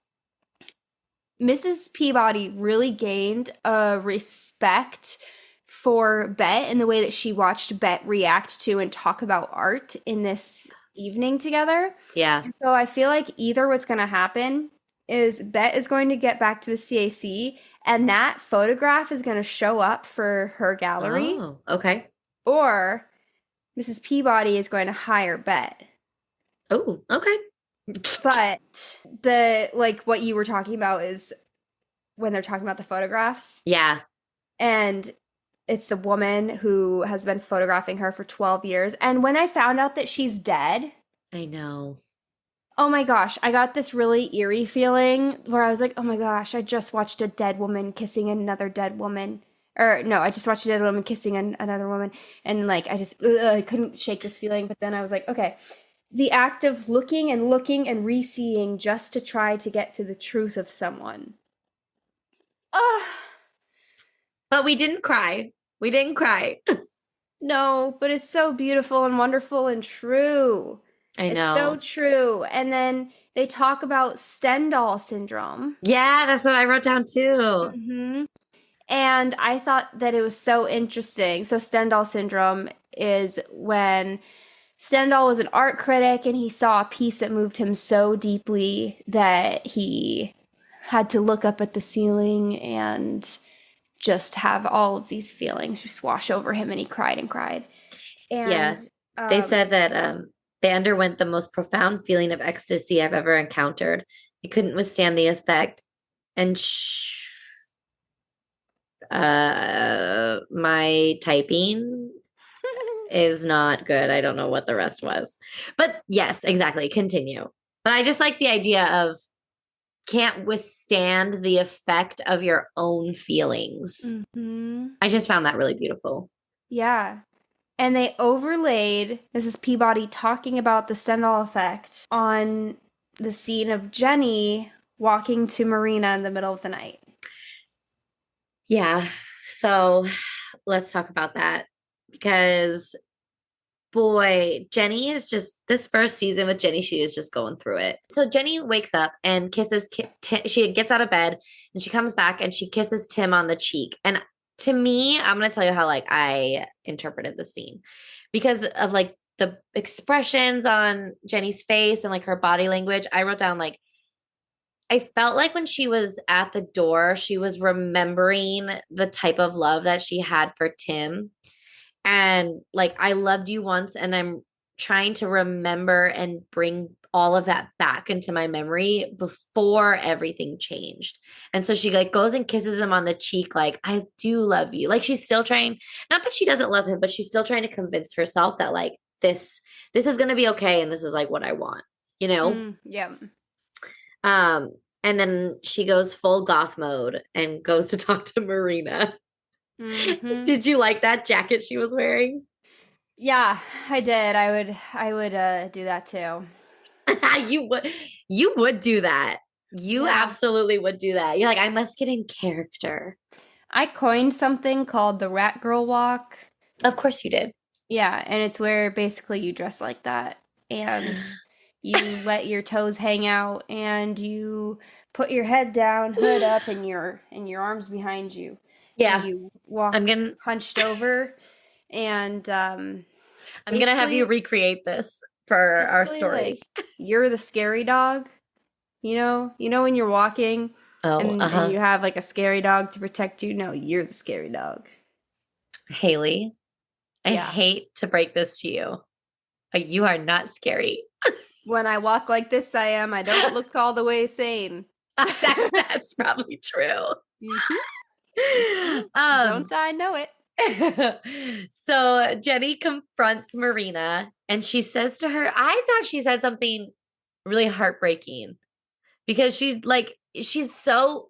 Mrs. Peabody really gained a respect for Bette in the way that she watched Bette react to and talk about art in this evening together. Yeah. And so I feel like either what's going to happen is Bette is going to get back to the CAC, and that photograph is going to show up for her gallery, Oh, okay. or Mrs. Peabody is going to hire Bette. Oh, okay. But the like what you were talking about is when they're talking about the photographs, Yeah, and it's the woman who has been photographing her for 12 years. And when I found out that she's dead, I know. oh my gosh, I got this really eerie feeling where I was like, oh my gosh, I just watched a dead woman kissing another dead woman. Or no, I just watched a dead woman kissing another woman. And like, I couldn't shake this feeling. But then I was like, okay, the act of looking and re-seeing just to try to get to the truth of someone. Oh, But we didn't cry. We didn't cry. no, but it's so beautiful and wonderful and true. I It's so know. true. And then they talk about Stendhal syndrome. Yeah, that's what I wrote down too. Hmm. And I thought that it was so interesting. So Stendhal syndrome is when Stendhal was an art critic and he saw a piece that moved him so deeply that he had to look up at the ceiling and just have all of these feelings just wash over him, and he cried and cried. Yeah. And They said that they underwent the most profound feeling of ecstasy I've ever encountered. He couldn't withstand the effect. And my typing is not good. I don't know what the rest was. But yes, exactly. Continue. But I just like the idea of can't withstand the effect of your own feelings. Mhm. I just found that really beautiful. Yeah. And they overlaid Mrs. Peabody talking about the Stendhal effect on the scene of Jenny walking to Marina in the middle of the night. Yeah. So let's talk about that because boy, Jenny is just this first season with Jenny, she is just going through it. So Jenny wakes up and kisses she gets out of bed and she comes back and she kisses Tim on the cheek. And to me, I'm going to tell you how like I interpreted the scene because of like the expressions on Jenny's face and like her body language. I wrote down like I felt like when she was at the door, she was remembering the type of love that she had for Tim. And like, I loved you once, and I'm trying to remember and bring all of that back into my memory before everything changed. And so she like goes and kisses him on the cheek, like, I do love you. Like, she's still trying, not that she doesn't love him, but she's still trying to convince herself that like this is gonna be okay, and this is like what I want, you know? Yeah. And then she goes full goth mode and goes to talk to Marina. Mm-hmm. Did you like that jacket she was wearing? Yeah, I did. I would do that too. You would do that. You Yeah. absolutely would do that. You're like, I must get in character. I coined something called the Rat Girl Walk. Of course you did. Yeah, and it's where basically you dress like that and you let your toes hang out and you put your head down, hood up, and your arms behind you. Yeah. And you walk hunched over, and I'm gonna have you recreate this for our stories. Like, you're the scary dog. You know when you're walking and you have like a scary dog to protect you. No, you're the scary dog. Haylie, I hate to break this to you, but you are not scary. When I walk like this, I am. I don't look all the way sane. That's probably true. Mm-hmm. Don't I know it? So Jenny confronts Marina and she says to her, I thought she said something really heartbreaking because she's so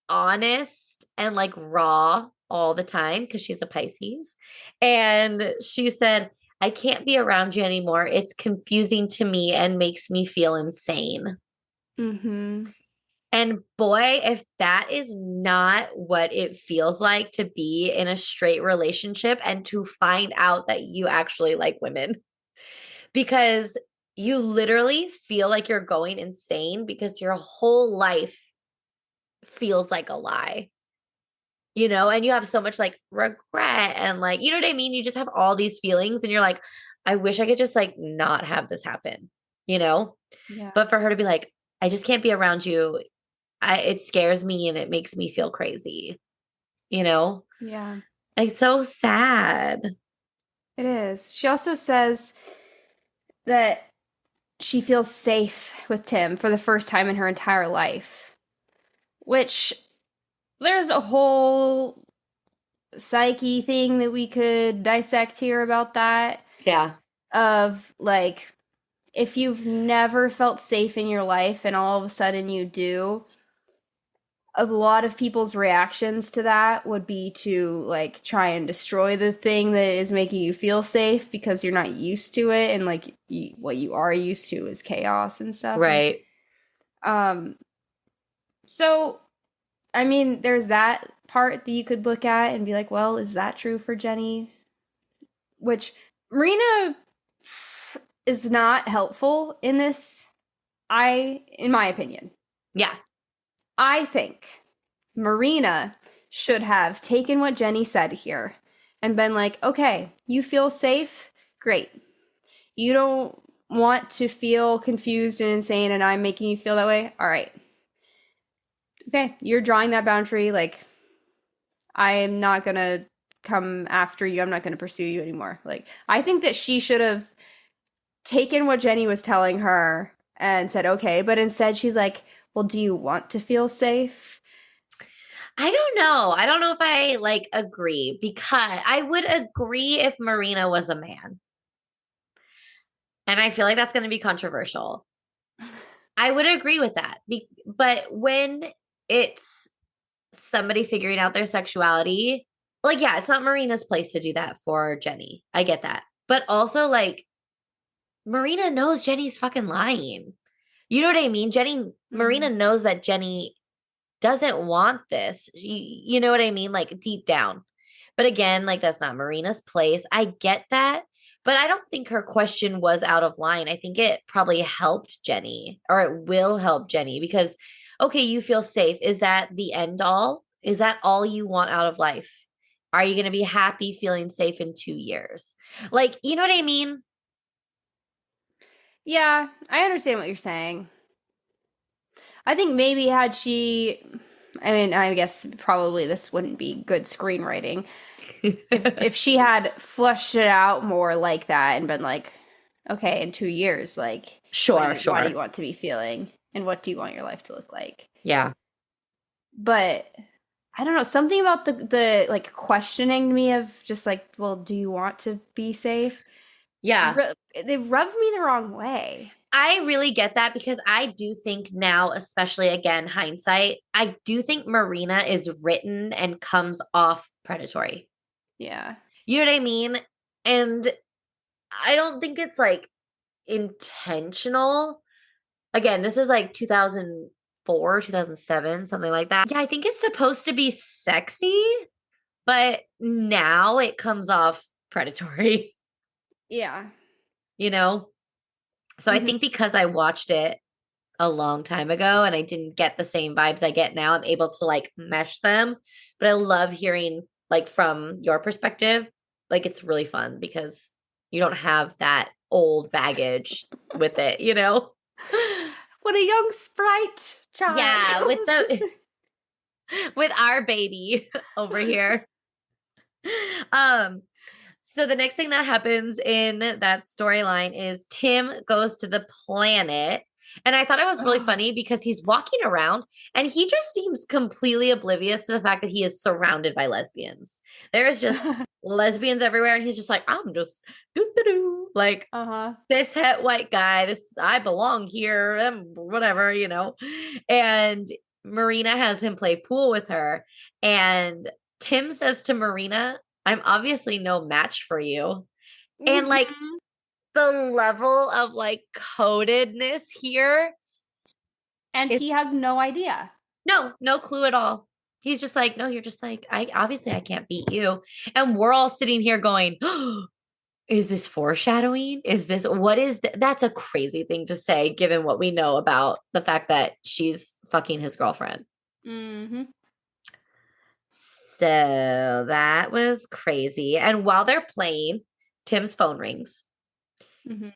honest and like raw all the time because she's a Pisces. And she said, I can't be around you anymore. It's confusing to me and makes me feel insane. Mm-hmm. And boy, if that is not what it feels like to be in a straight relationship and to find out that you actually like women, because you literally feel like you're going insane because your whole life feels like a lie, you know, and you have so much like regret and like, you know what I mean? You just have all these feelings and you're like, I wish I could just like not have this happen, you know? Yeah. But for her to be like, I just can't be around you. it scares me and it makes me feel crazy, you know? Yeah, Like so sad. it is. She also says that she feels safe with Tim for the first time in her entire life, which there's a whole psyche thing that we could dissect here about that. Yeah. Of like, if you've never felt safe in your life and all of a sudden you do, a lot of people's reactions to that would be to like try and destroy the thing that is making you feel safe because you're not used to it, and like what you are used to is chaos and stuff. Right. um so I mean, there's that part that you could look at and be like, well, is that true for Jenny? Which Marina is not helpful in this, in my opinion. Yeah. I think Marina should have taken what Jenny said here and been like, okay, you feel safe? Great. You don't want to feel confused and insane, and I'm making you feel that way? All right. Okay, you're drawing that boundary. Like, I am not going to come after you. I'm not going to pursue you anymore. Like, I think that she should have taken what Jenny was telling her and said, okay, but instead she's like, well, do you want to feel safe? I don't know. I don't know if I like agree, because I would agree if Marina was a man. And I feel like that's going to be controversial. I would agree with that. But when it's somebody figuring out their sexuality, like, yeah, it's not Marina's place to do that for Jenny. I get that. But also, like, Marina knows Jenny's fucking lying. You know what I mean? Marina knows that Jenny doesn't want this. You know what I mean? Like, deep down. But again, like, that's not Marina's place. I get that. But I don't think her question was out of line. I think it probably helped Jenny, or it will help Jenny, because, okay, you feel safe. Is that the end all? Is that all you want out of life? Are you going to be happy feeling safe in 2 years? Like, you know what I mean? Yeah, I understand what you're saying. I think maybe had she, I mean, I guess probably this wouldn't be good screenwriting. If she had fleshed it out more like that and been like, okay, in 2 years, like, Sure. what do you want to be feeling? And what do you want your life to look like? Yeah. But I don't know, something about the like questioning me of just like, well, do you want to be safe? Yeah. They rubbed me the wrong way. I really get that, because I do think now, especially again, hindsight, I do think Marina is written and comes off predatory. Yeah. You know what I mean? And I don't think it's like intentional. Again, this is like 2004, 2007, something like that. Yeah, I think it's supposed to be sexy, but now it comes off predatory, Yeah. you know? So I think because I watched it a long time ago and I didn't get the same vibes I get now, I'm able to like mesh them. But I love hearing like from your perspective. Like, it's really fun because you don't have that old baggage with it, you know? What a young sprite child. Yeah, with our baby over here. So the next thing that happens in that storyline is Tim goes to the planet. And I thought it was really funny because he's walking around and he just seems completely oblivious to the fact that he is surrounded by lesbians. There's just lesbians everywhere. And he's just like, I'm just doo-doo-doo. Like, this het white guy, I belong here, and whatever, you know. And Marina has him play pool with her. And Tim says to Marina, I'm obviously no match for you. And like, the level of like codedness here. And he has no idea. No clue at all. He's just like, no, you're just like, I can't beat you. And we're all sitting here going, oh, is this foreshadowing? That's a crazy thing to say, given what we know about the fact that she's fucking his girlfriend. So that was crazy. And while they're playing, Tim's phone rings.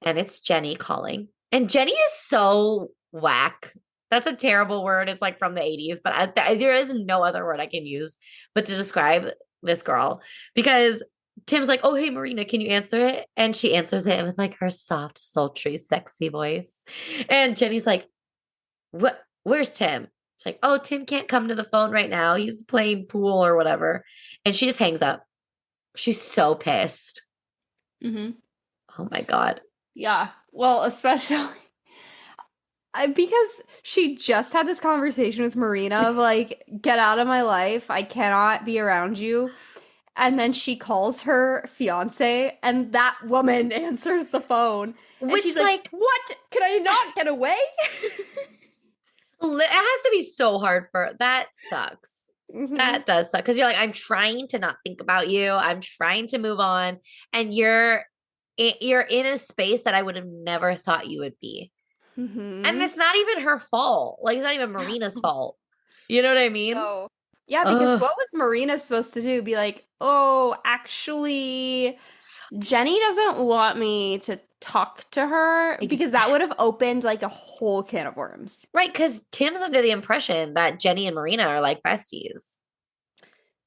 And it's Jenny calling. And Jenny is so whack. That's a terrible word. It's like from the 80s, but there is no other word I can use but to describe this girl because Tim's like, oh, hey, Marina, can you answer it? And she answers it with like her soft, sultry, sexy voice. And Jenny's like, what? Where's Tim? It's like, oh, Tim can't come to the phone right now. He's playing pool or whatever. And she just hangs up. She's so pissed. Mm-hmm. Oh my God. Yeah. Well, especially because she just had this conversation with Marina of like, get out of my life. I cannot be around you. And then she calls her fiance, and that woman answers the phone. And Which, she's like, what? Can I not get away? it has to be so hard for that sucks. Mm-hmm. That does suck because you're like, I'm trying to not think about you. I'm trying to move on, and you're in a space that I would have never thought you would be. Mm-hmm. And it's not even her fault. Like, it's not even Marina's fault. You know what I mean? Oh. Yeah, because what was Marina supposed to do? Be like, oh, actually, Jenny doesn't want me to talk to her because that would have opened like a whole can of worms. Right, because Tim's under the impression that Jenny and Marina are like besties.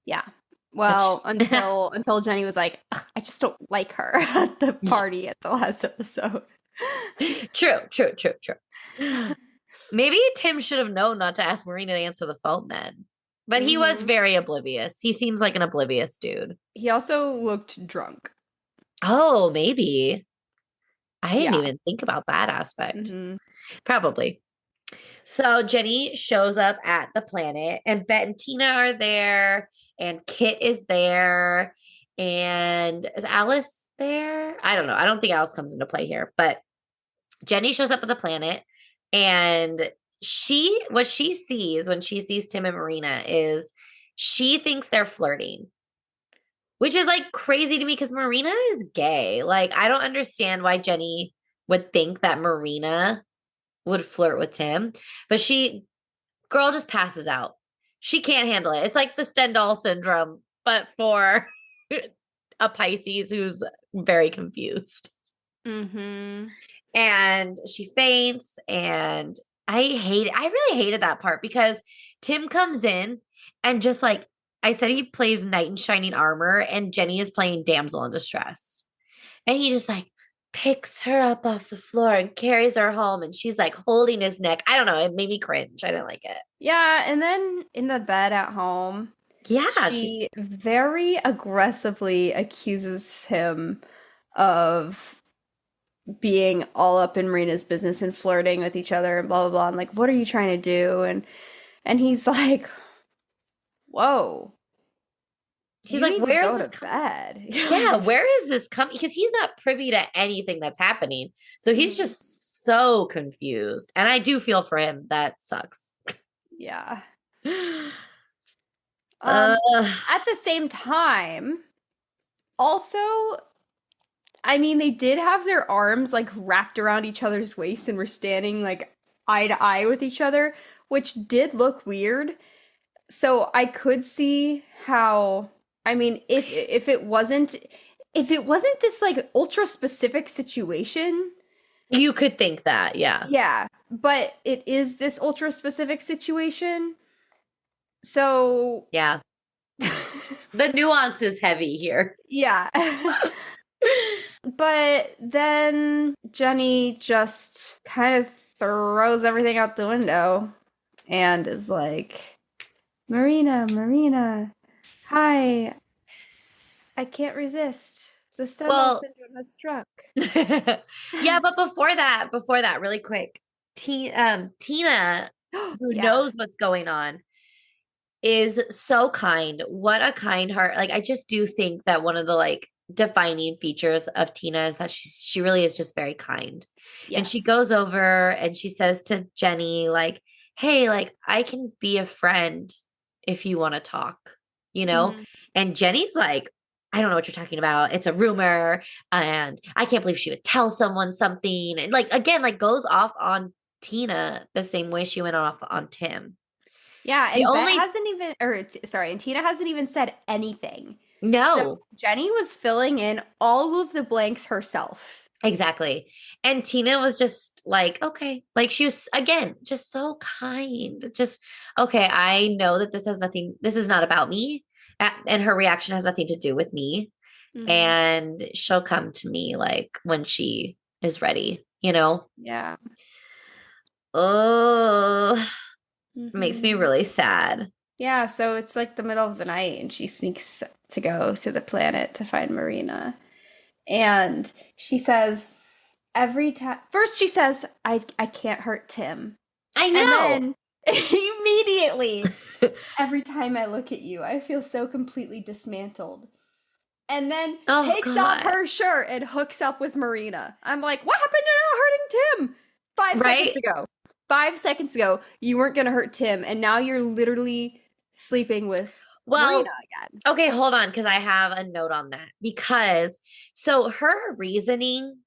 Yeah. Well, until Jenny was like, I just don't like her at the party at the last episode. True. Maybe Tim should have known not to ask Marina to answer the phone then. But he was very oblivious. He seems like an oblivious dude. He also looked drunk. Oh, maybe. I didn't even think about that aspect. Mm-hmm. Probably. So Jenny shows up at the planet, and Bette and Tina are there, and Kit is there, and is Alice there? I don't know. I don't think Alice comes into play here, but Jenny shows up at the planet, and what she sees when she sees Tim and Marina is she thinks they're flirting, which is like crazy to me because Marina is gay. Like, I don't understand why Jenny would think that Marina would flirt with Tim, but girl just passes out. She can't handle it. It's like the Stendhal syndrome, but for a Pisces who's very confused. Mm-hmm. And she faints, and I really hated that part because Tim comes in and just like I said, he plays knight in shining armor, and Jenny is playing damsel in distress. And he just like picks her up off the floor and carries her home, and she's like holding his neck. I don't know. It made me cringe. I didn't like it. Yeah, and then in the bed at home, she very aggressively accuses him of being all up in Marina's business and flirting with each other and blah blah blah. And like, what are you trying to do? And he's like, whoa. He's like, where is this bed? Yeah, where is this coming? Because he's not privy to anything that's happening. So he's just so confused. And I do feel for him. That sucks. Yeah. At the same time, also, I mean, they did have their arms like wrapped around each other's waist and were standing like eye to eye with each other, which did look weird. So I could see how, I mean, if it wasn't this like ultra specific situation, you could think that, yeah. Yeah, but it is this ultra specific situation. So yeah. The nuance is heavy here. Yeah. But then Jenny just kind of throws everything out the window and is like, Marina, hi. I can't resist. The Stendhal syndrome has struck. Yeah, but before that, really quick, Tina, who knows what's going on, is so kind. What a kind heart. Like, I just do think that one of the like defining features of Tina is that she really is just very kind. Yes. And she goes over and she says to Jenny, like, hey, like, I can be a friend if you want to talk, you know? Mm-hmm. And Jenny's like, I don't know what you're talking about. It's a rumor. And I can't believe she would tell someone something. And like, again, like goes off on Tina the same way she went off on Tim. Yeah. And and Tina hasn't even said anything. No. So Jenny was filling in all of the blanks herself. Exactly. And Tina was just like, okay. Like she was again, just so kind. Just okay, I know that this is not about me. And her reaction has nothing to do with me. Mhm. And she'll come to me like when she is ready, you know? Yeah. Oh, makes me Mhm. really sad. Yeah, so it's like the middle of the night and she sneaks to go to the planet to find Marina. And she says every time first she says, I can't hurt Tim. I And know. then immediately, every time I look at you, I feel so completely dismantled. And then Oh takes off God. her shirt and hooks up with Marina. I'm like, what happened to not hurting Tim? 5 seconds Right? ago. 5 seconds ago, you weren't going to hurt Tim. And now you're literally sleeping with Marina Well, again. okay, hold on, because I have a note on that. Because so her reasoning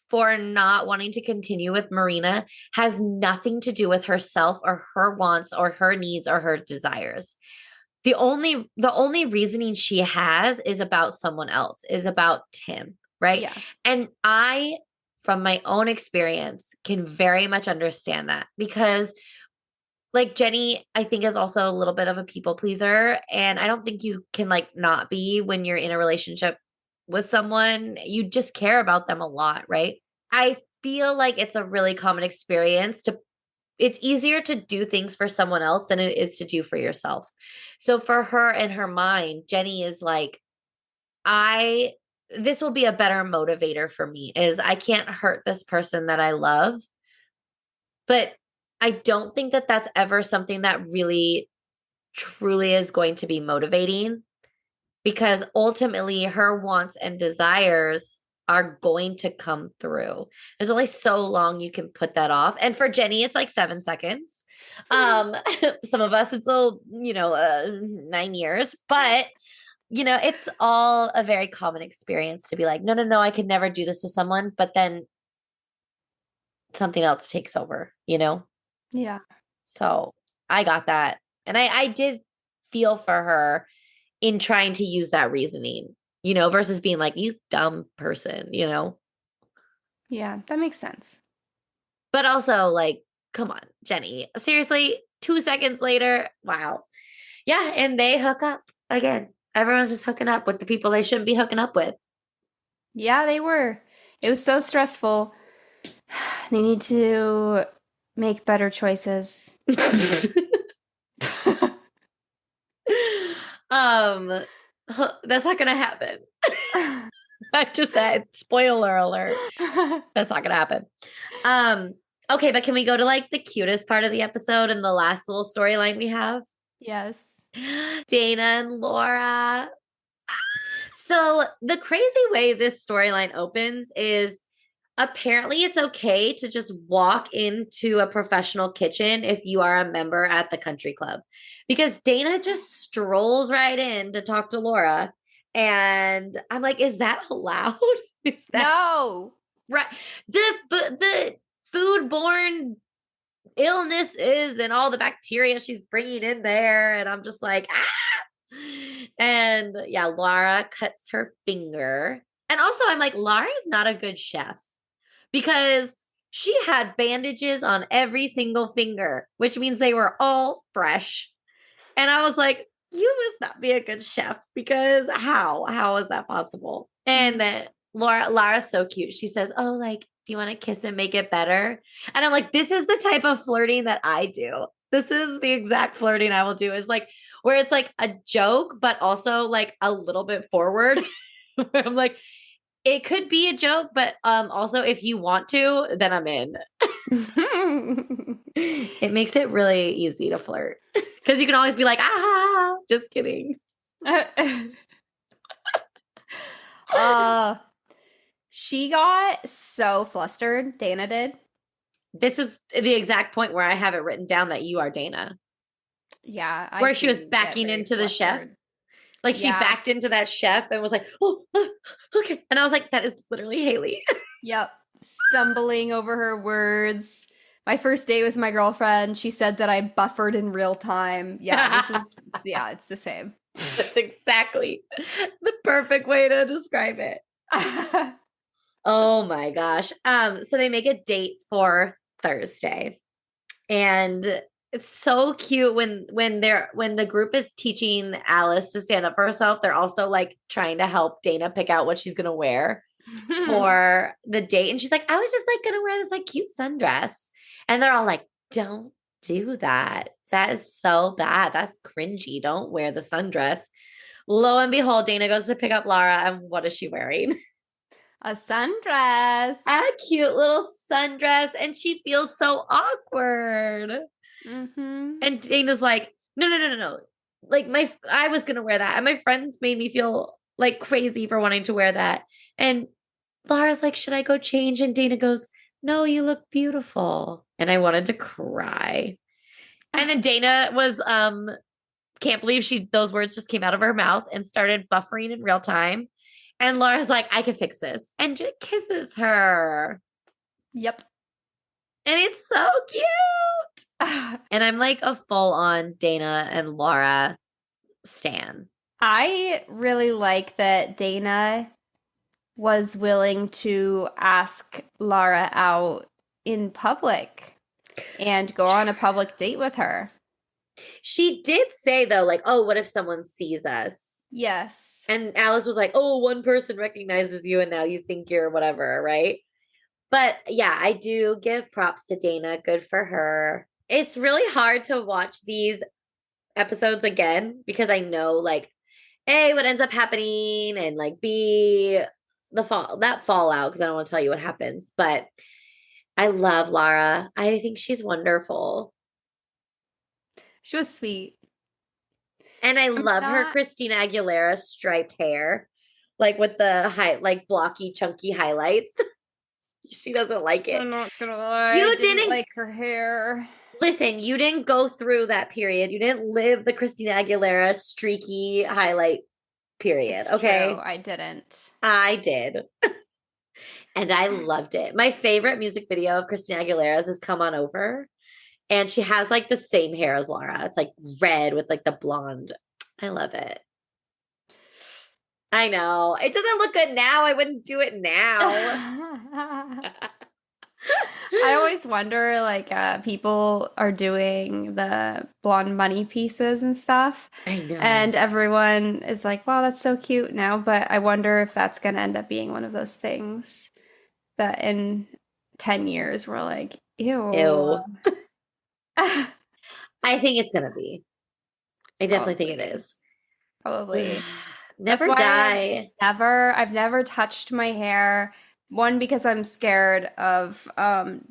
for not wanting to continue with Marina has nothing to do with herself or her wants or her needs or her desires. The only reasoning she has is about someone else, is about Tim, right? Yeah. And I, from my own experience, can very much understand that because like Jenny, I think is also a little bit of a people pleaser. And I don't think you can like not be when you're in a relationship with someone. You just care about them a lot, right? I feel like it's a really common experience to it's easier to do things for someone else than it is to do for yourself. So for her in her mind, Jenny is like, I this will be a better motivator for me is I can't hurt this person that I love. But I don't think that that's ever something that really truly is going to be motivating because ultimately her wants and desires are going to come through. There's only so long you can put that off. And for Jenny, it's like 7 seconds. Um, some of us, it's a, 9 years, but it's all a very common experience to be like, no, no, no, I could never do this to someone. But then something else takes over. Yeah. So I got that. And I did feel for her in trying to use that reasoning, versus being like, you dumb person. Yeah. That makes sense. But also, like, come on, Jenny. Seriously, 2 seconds later, wow. Yeah. And they hook up again. Everyone's just hooking up with the people they shouldn't be hooking up with. Yeah, they were. It was so stressful. They need to make better choices. um, that's not gonna happen. I just said, spoiler alert. That's not gonna happen. Okay, but can we go to like the cutest part of the episode and the last little storyline we have? Yes. Dana and Laura. So the crazy way this storyline opens is apparently it's okay to just walk into a professional kitchen if you are a member at the country club. Because Dana just strolls right in to talk to Laura. And I'm like, is that allowed? Is that No. right? The foodborne illnesses and all the bacteria she's bringing in there. And I'm just like, ah. And yeah, Lara cuts her finger. And also, I'm like, Lara is not a good chef because she had bandages on every single finger, which means they were all fresh. And I was like, you must not be a good chef because how is that possible? And then Lara's so cute. She says, oh, like, do you want to kiss and make it better? And I'm like, this is the type of flirting that I do. This is the exact flirting I will do is like where it's like a joke, but also like a little bit forward. Where I'm like, it could be a joke, but also if you want to, then I'm in. It makes it really easy to flirt because you can always be like, ah, just kidding. She got so flustered, Dana did. This is the exact point where I have it written down that you are Dana. Yeah, Where she was backing into the chef. Like she backed into that chef and was like, oh, okay. And I was like, that is literally Haylie. Yep. Stumbling over her words. My first date with my girlfriend, she said that I buffered in real time. Yeah, it's the same. That's exactly the perfect way to describe it. Oh my gosh. So they make a date for Thursday. And it's so cute when the group is teaching Alice to stand up for herself, they're also like trying to help Dana pick out what she's gonna wear for the date. And she's like, I was just like gonna wear this like cute sundress. And they're all like, don't do that. That is so bad. That's cringy. Don't wear the sundress. Lo and behold, Dana goes to pick up Lara, and what is she wearing? A sundress. A cute little sundress, and she feels so awkward. Mm-hmm. And Dana's like, no. Like I was gonna wear that, and my friends made me feel like crazy for wanting to wear that. And Lara's like, should I go change? And Dana goes, no, you look beautiful. And I wanted to cry. And then Dana was can't believe those words just came out of her mouth and started buffering in real time. And Laura's like, I can fix this. And just kisses her. Yep. And it's so cute. And I'm like a full on Dana and Laura stan. I really like that Dana was willing to ask Lara out in public and go on a public date with her. She did say though, like, oh, what if someone sees us? Yes. And Alice was like, oh, one person recognizes you and now you think you're whatever, right? But yeah, I do give props to Dana. Good for her. It's really hard to watch these episodes again because I know like A, what ends up happening, and like B, that fallout, because I don't want to tell you what happens. But I love Lara. I think she's wonderful. She was sweet. And I love her Christina Aguilera striped hair, like with the like blocky, chunky highlights. She doesn't like it. I'm not gonna lie. You I didn't didn't like her hair. Listen, you didn't go through that period. You didn't live the Christina Aguilera streaky highlight period. It's okay. True. I didn't. I did. And I loved it. My favorite music video of Christina Aguilera's is Come On Over. And she has like the same hair as Lara. It's like red with like the blonde. I love it. I know. It doesn't look good now. I wouldn't do it now. I always wonder, like, people are doing the blonde money pieces and stuff. I know. And everyone is like, wow, that's so cute now. But I wonder if that's going to end up being one of those things that in 10 years we're like, ew. Ew. I think it's going to be. I definitely think it is. Probably. Never die. I've never touched my hair. One, because I'm scared of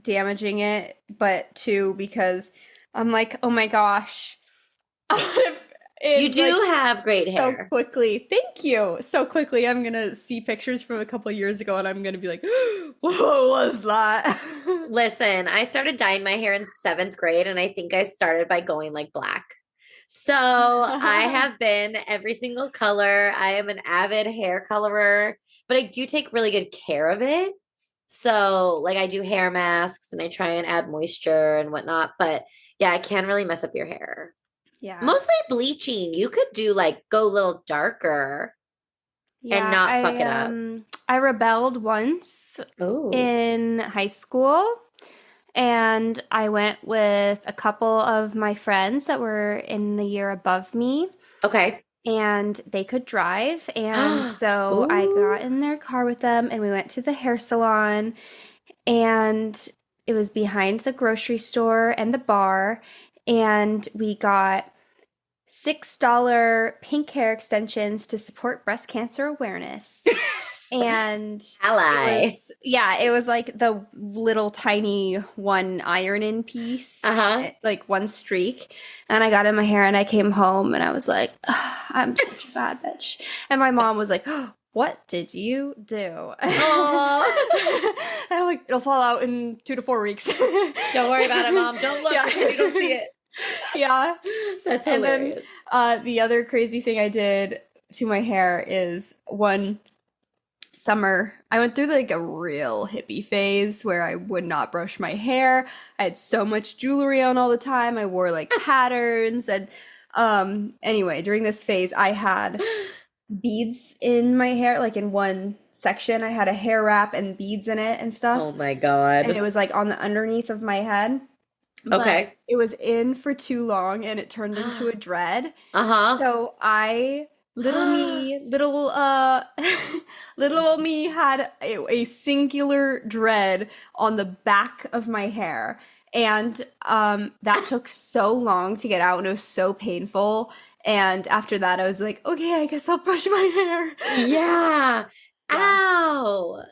damaging it, but two, because I'm like, oh my gosh. You do have great hair. So quickly. Thank you. So quickly, I'm going to see pictures from a couple years ago and I'm going to be like, what was that? Listen, I started dyeing my hair in 7th grade and I think I started by going like black. So I have been every single color. I am an avid hair colorer, but I do take really good care of it. So like I do hair masks and I try and add moisture and whatnot. But yeah, I can really mess up your hair. Yeah. Mostly bleaching. You could do like go a little darker and not fuck it up. I rebelled once in high school. And I went with a couple of my friends that were in the year above me. Okay. And they could drive. And so I got in their car with them and we went to the hair salon. And it was behind the grocery store and the bar. And we got $6 pink hair extensions to support breast cancer awareness. And it was like the little tiny one iron-in piece, like one streak. And I got in my hair and I came home and I was like, oh, I'm such a bad bitch. And my mom was like, oh, what did you do? I'm like, it'll fall out in 2 to 4 weeks. Don't worry about it, Mom. Don't look. You don't see it. Yeah. That's hilarious. And then the other crazy thing I did to my hair is one summer, I went through like a real hippie phase where I would not brush my hair. I had so much jewelry on all the time. I wore like patterns. And anyway, during this phase, I had beads in my hair, like in one section. I had a hair wrap and beads in it and Oh stuff. my And it God. was like on the underneath of my head. But Okay. it was in for too long and it turned into a dread. Uh-huh. So I, little me, little old me had a singular dread on the back of my hair. And that took so long to get out and it was so painful. And after that, I was like, okay, I guess I'll brush my hair. Yeah. Yeah. Ow.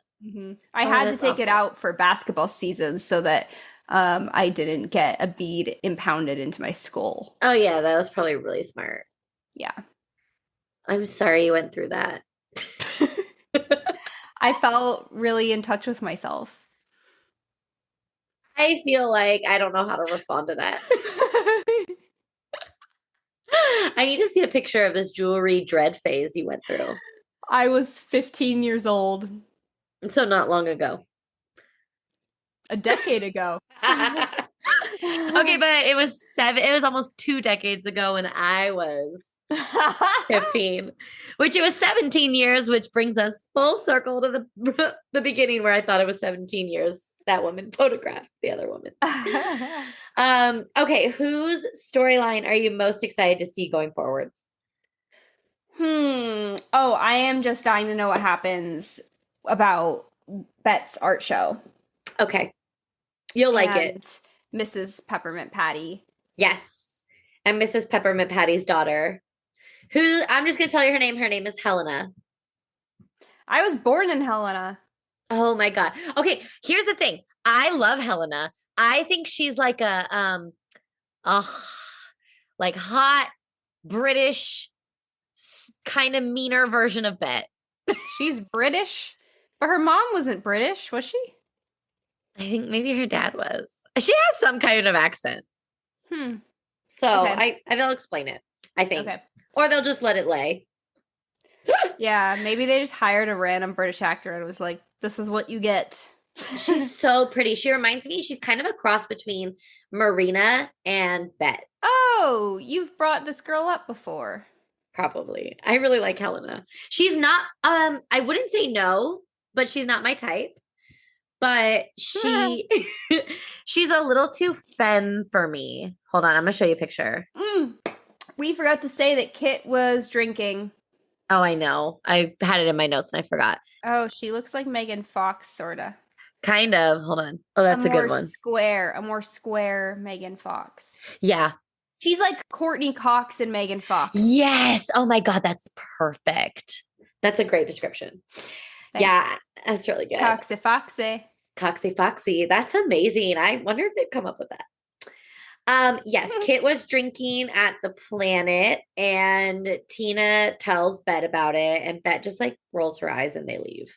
I Oh, had to that's take it awful. out for basketball season so that I didn't get a bead impounded into my skull. Oh yeah, that was probably really smart. Yeah. I'm sorry you went through that. I felt really in touch with myself. I feel like I don't know how to respond to that. I need to see a picture of this jewelry dread phase you went through. I was 15 years old So not long ago. a decade ago. Okay, but it was almost 2 decades ago when I was 15, which it was 17 years, which brings us full circle to the beginning where I thought it was 17 years. That woman photographed the other woman. Okay, whose storyline are you most excited to see going forward? Oh, I am just dying to know what happens about Bette's art show Okay, you'll like it. and Mrs. Peppermint Patty. Yes. And Mrs. Peppermint Patty's daughter, who I'm just gonna tell you her name. Her name is Helena. I was born in Helena. Oh my God. Okay, here's the thing. I love Helena. I think she's like a like hot British kind of meaner version of Bette. She's British, but her mom wasn't British, was she? I think maybe her dad was. She has some kind of accent. Hmm. So Okay. they'll explain it, I think. Okay. Or they'll just let it lay. Yeah, maybe they just hired a random British actor and was like, this is what you get. She's so pretty. She reminds me, she's kind of a cross between Marina and Bette, Oh, you've brought this girl up before. probably. I really like Helena. She's not, I wouldn't say no, but she's not my type. But she's a little too femme for me. Hold on, I'm gonna show you a picture. We forgot to say that Kit was drinking. Oh, I know. I had it in my notes and I forgot. Oh, she looks like Megan Fox, sorta. Kind of. Hold on. Oh, A that's a good more one. square, a more square Megan Fox. Yeah. She's like Courtney Cox and Megan Fox. Yes. Oh my God, that's perfect. That's a great description. Thanks. Yeah, that's really good. Coxy Foxy. Coxy Foxy. That's amazing. I wonder if they've come up with that. Yes, Kit was drinking at the Planet and Tina tells Bette about it and Bette just like rolls her eyes and they leave.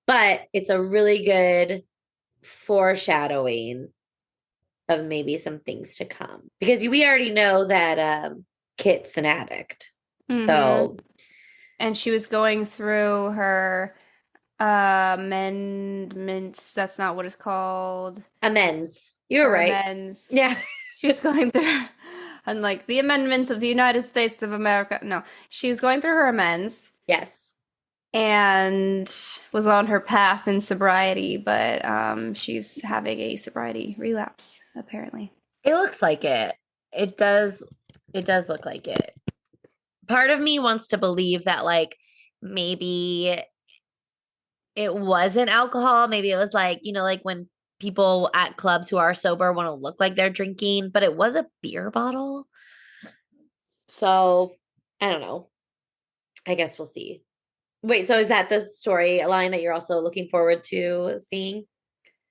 But it's a really good foreshadowing of maybe some things to come because we already know that Kit's an addict. So and she was going through her amendments. That's not what it's called. amends. You were right. Amends. Yeah. She's going through, and like the amendments of the United States of America. No, she was going through her amends Yes. and was on her path in sobriety, but she's having a sobriety relapse, apparently. It looks like it. It does look like it. Part of me wants to believe that like maybe it wasn't alcohol. Maybe it was like, like when people at clubs who are sober want to look like they're drinking, but it was a beer bottle. So I don't know. I guess we'll see. Wait, so is that the storyline that you're also looking forward to seeing?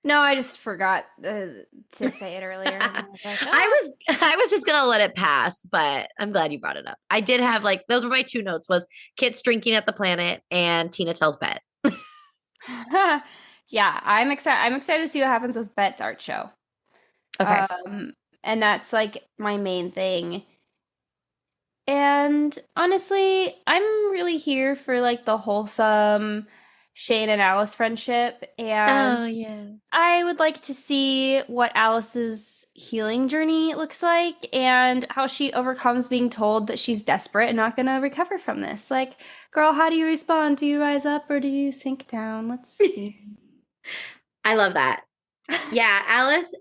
No, I just forgot to say it earlier. And I was like, oh. I was just gonna let it pass, but I'm glad you brought it up. I did have like those were my two notes was Kit's drinking at the Planet and Tina tells Bette. Yeah, I'm excited. I'm excited to see what happens with Bette's art show. Okay. And that's like my main thing. And honestly, I'm really here for like the wholesome Shane and Alice friendship. And yeah. I would like to see what Alice's healing journey looks like and how she overcomes being told that she's desperate and not going to recover from this. Like, girl, how do you respond? Do you rise up or do you sink down? Let's see. I love that. Yeah, Alice,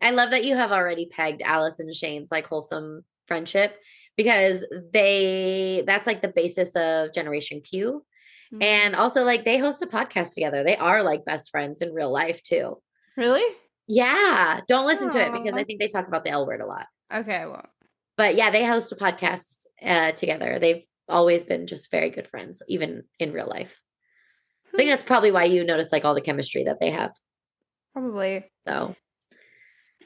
I love that you have already pegged Alice and Shane's like wholesome friendship because that's like the basis of Generation Q. Mm. And also like they host a podcast together. They are like best friends in real life too. Really? Yeah. Don't listen to it because I Aw. think they talk about the L word a lot. Okay, I won't. But yeah, they host a podcast together. They've always been just very good friends, even in real life. I think that's probably why you notice like all the chemistry that they have. Probably. So,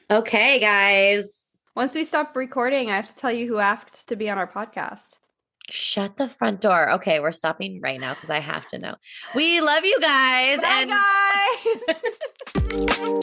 okay, guys. Once we stop recording, I have to tell you who asked to be on our podcast. Shut the front door. Okay, we're stopping right now because I have to know. We love you guys. Bye, guys.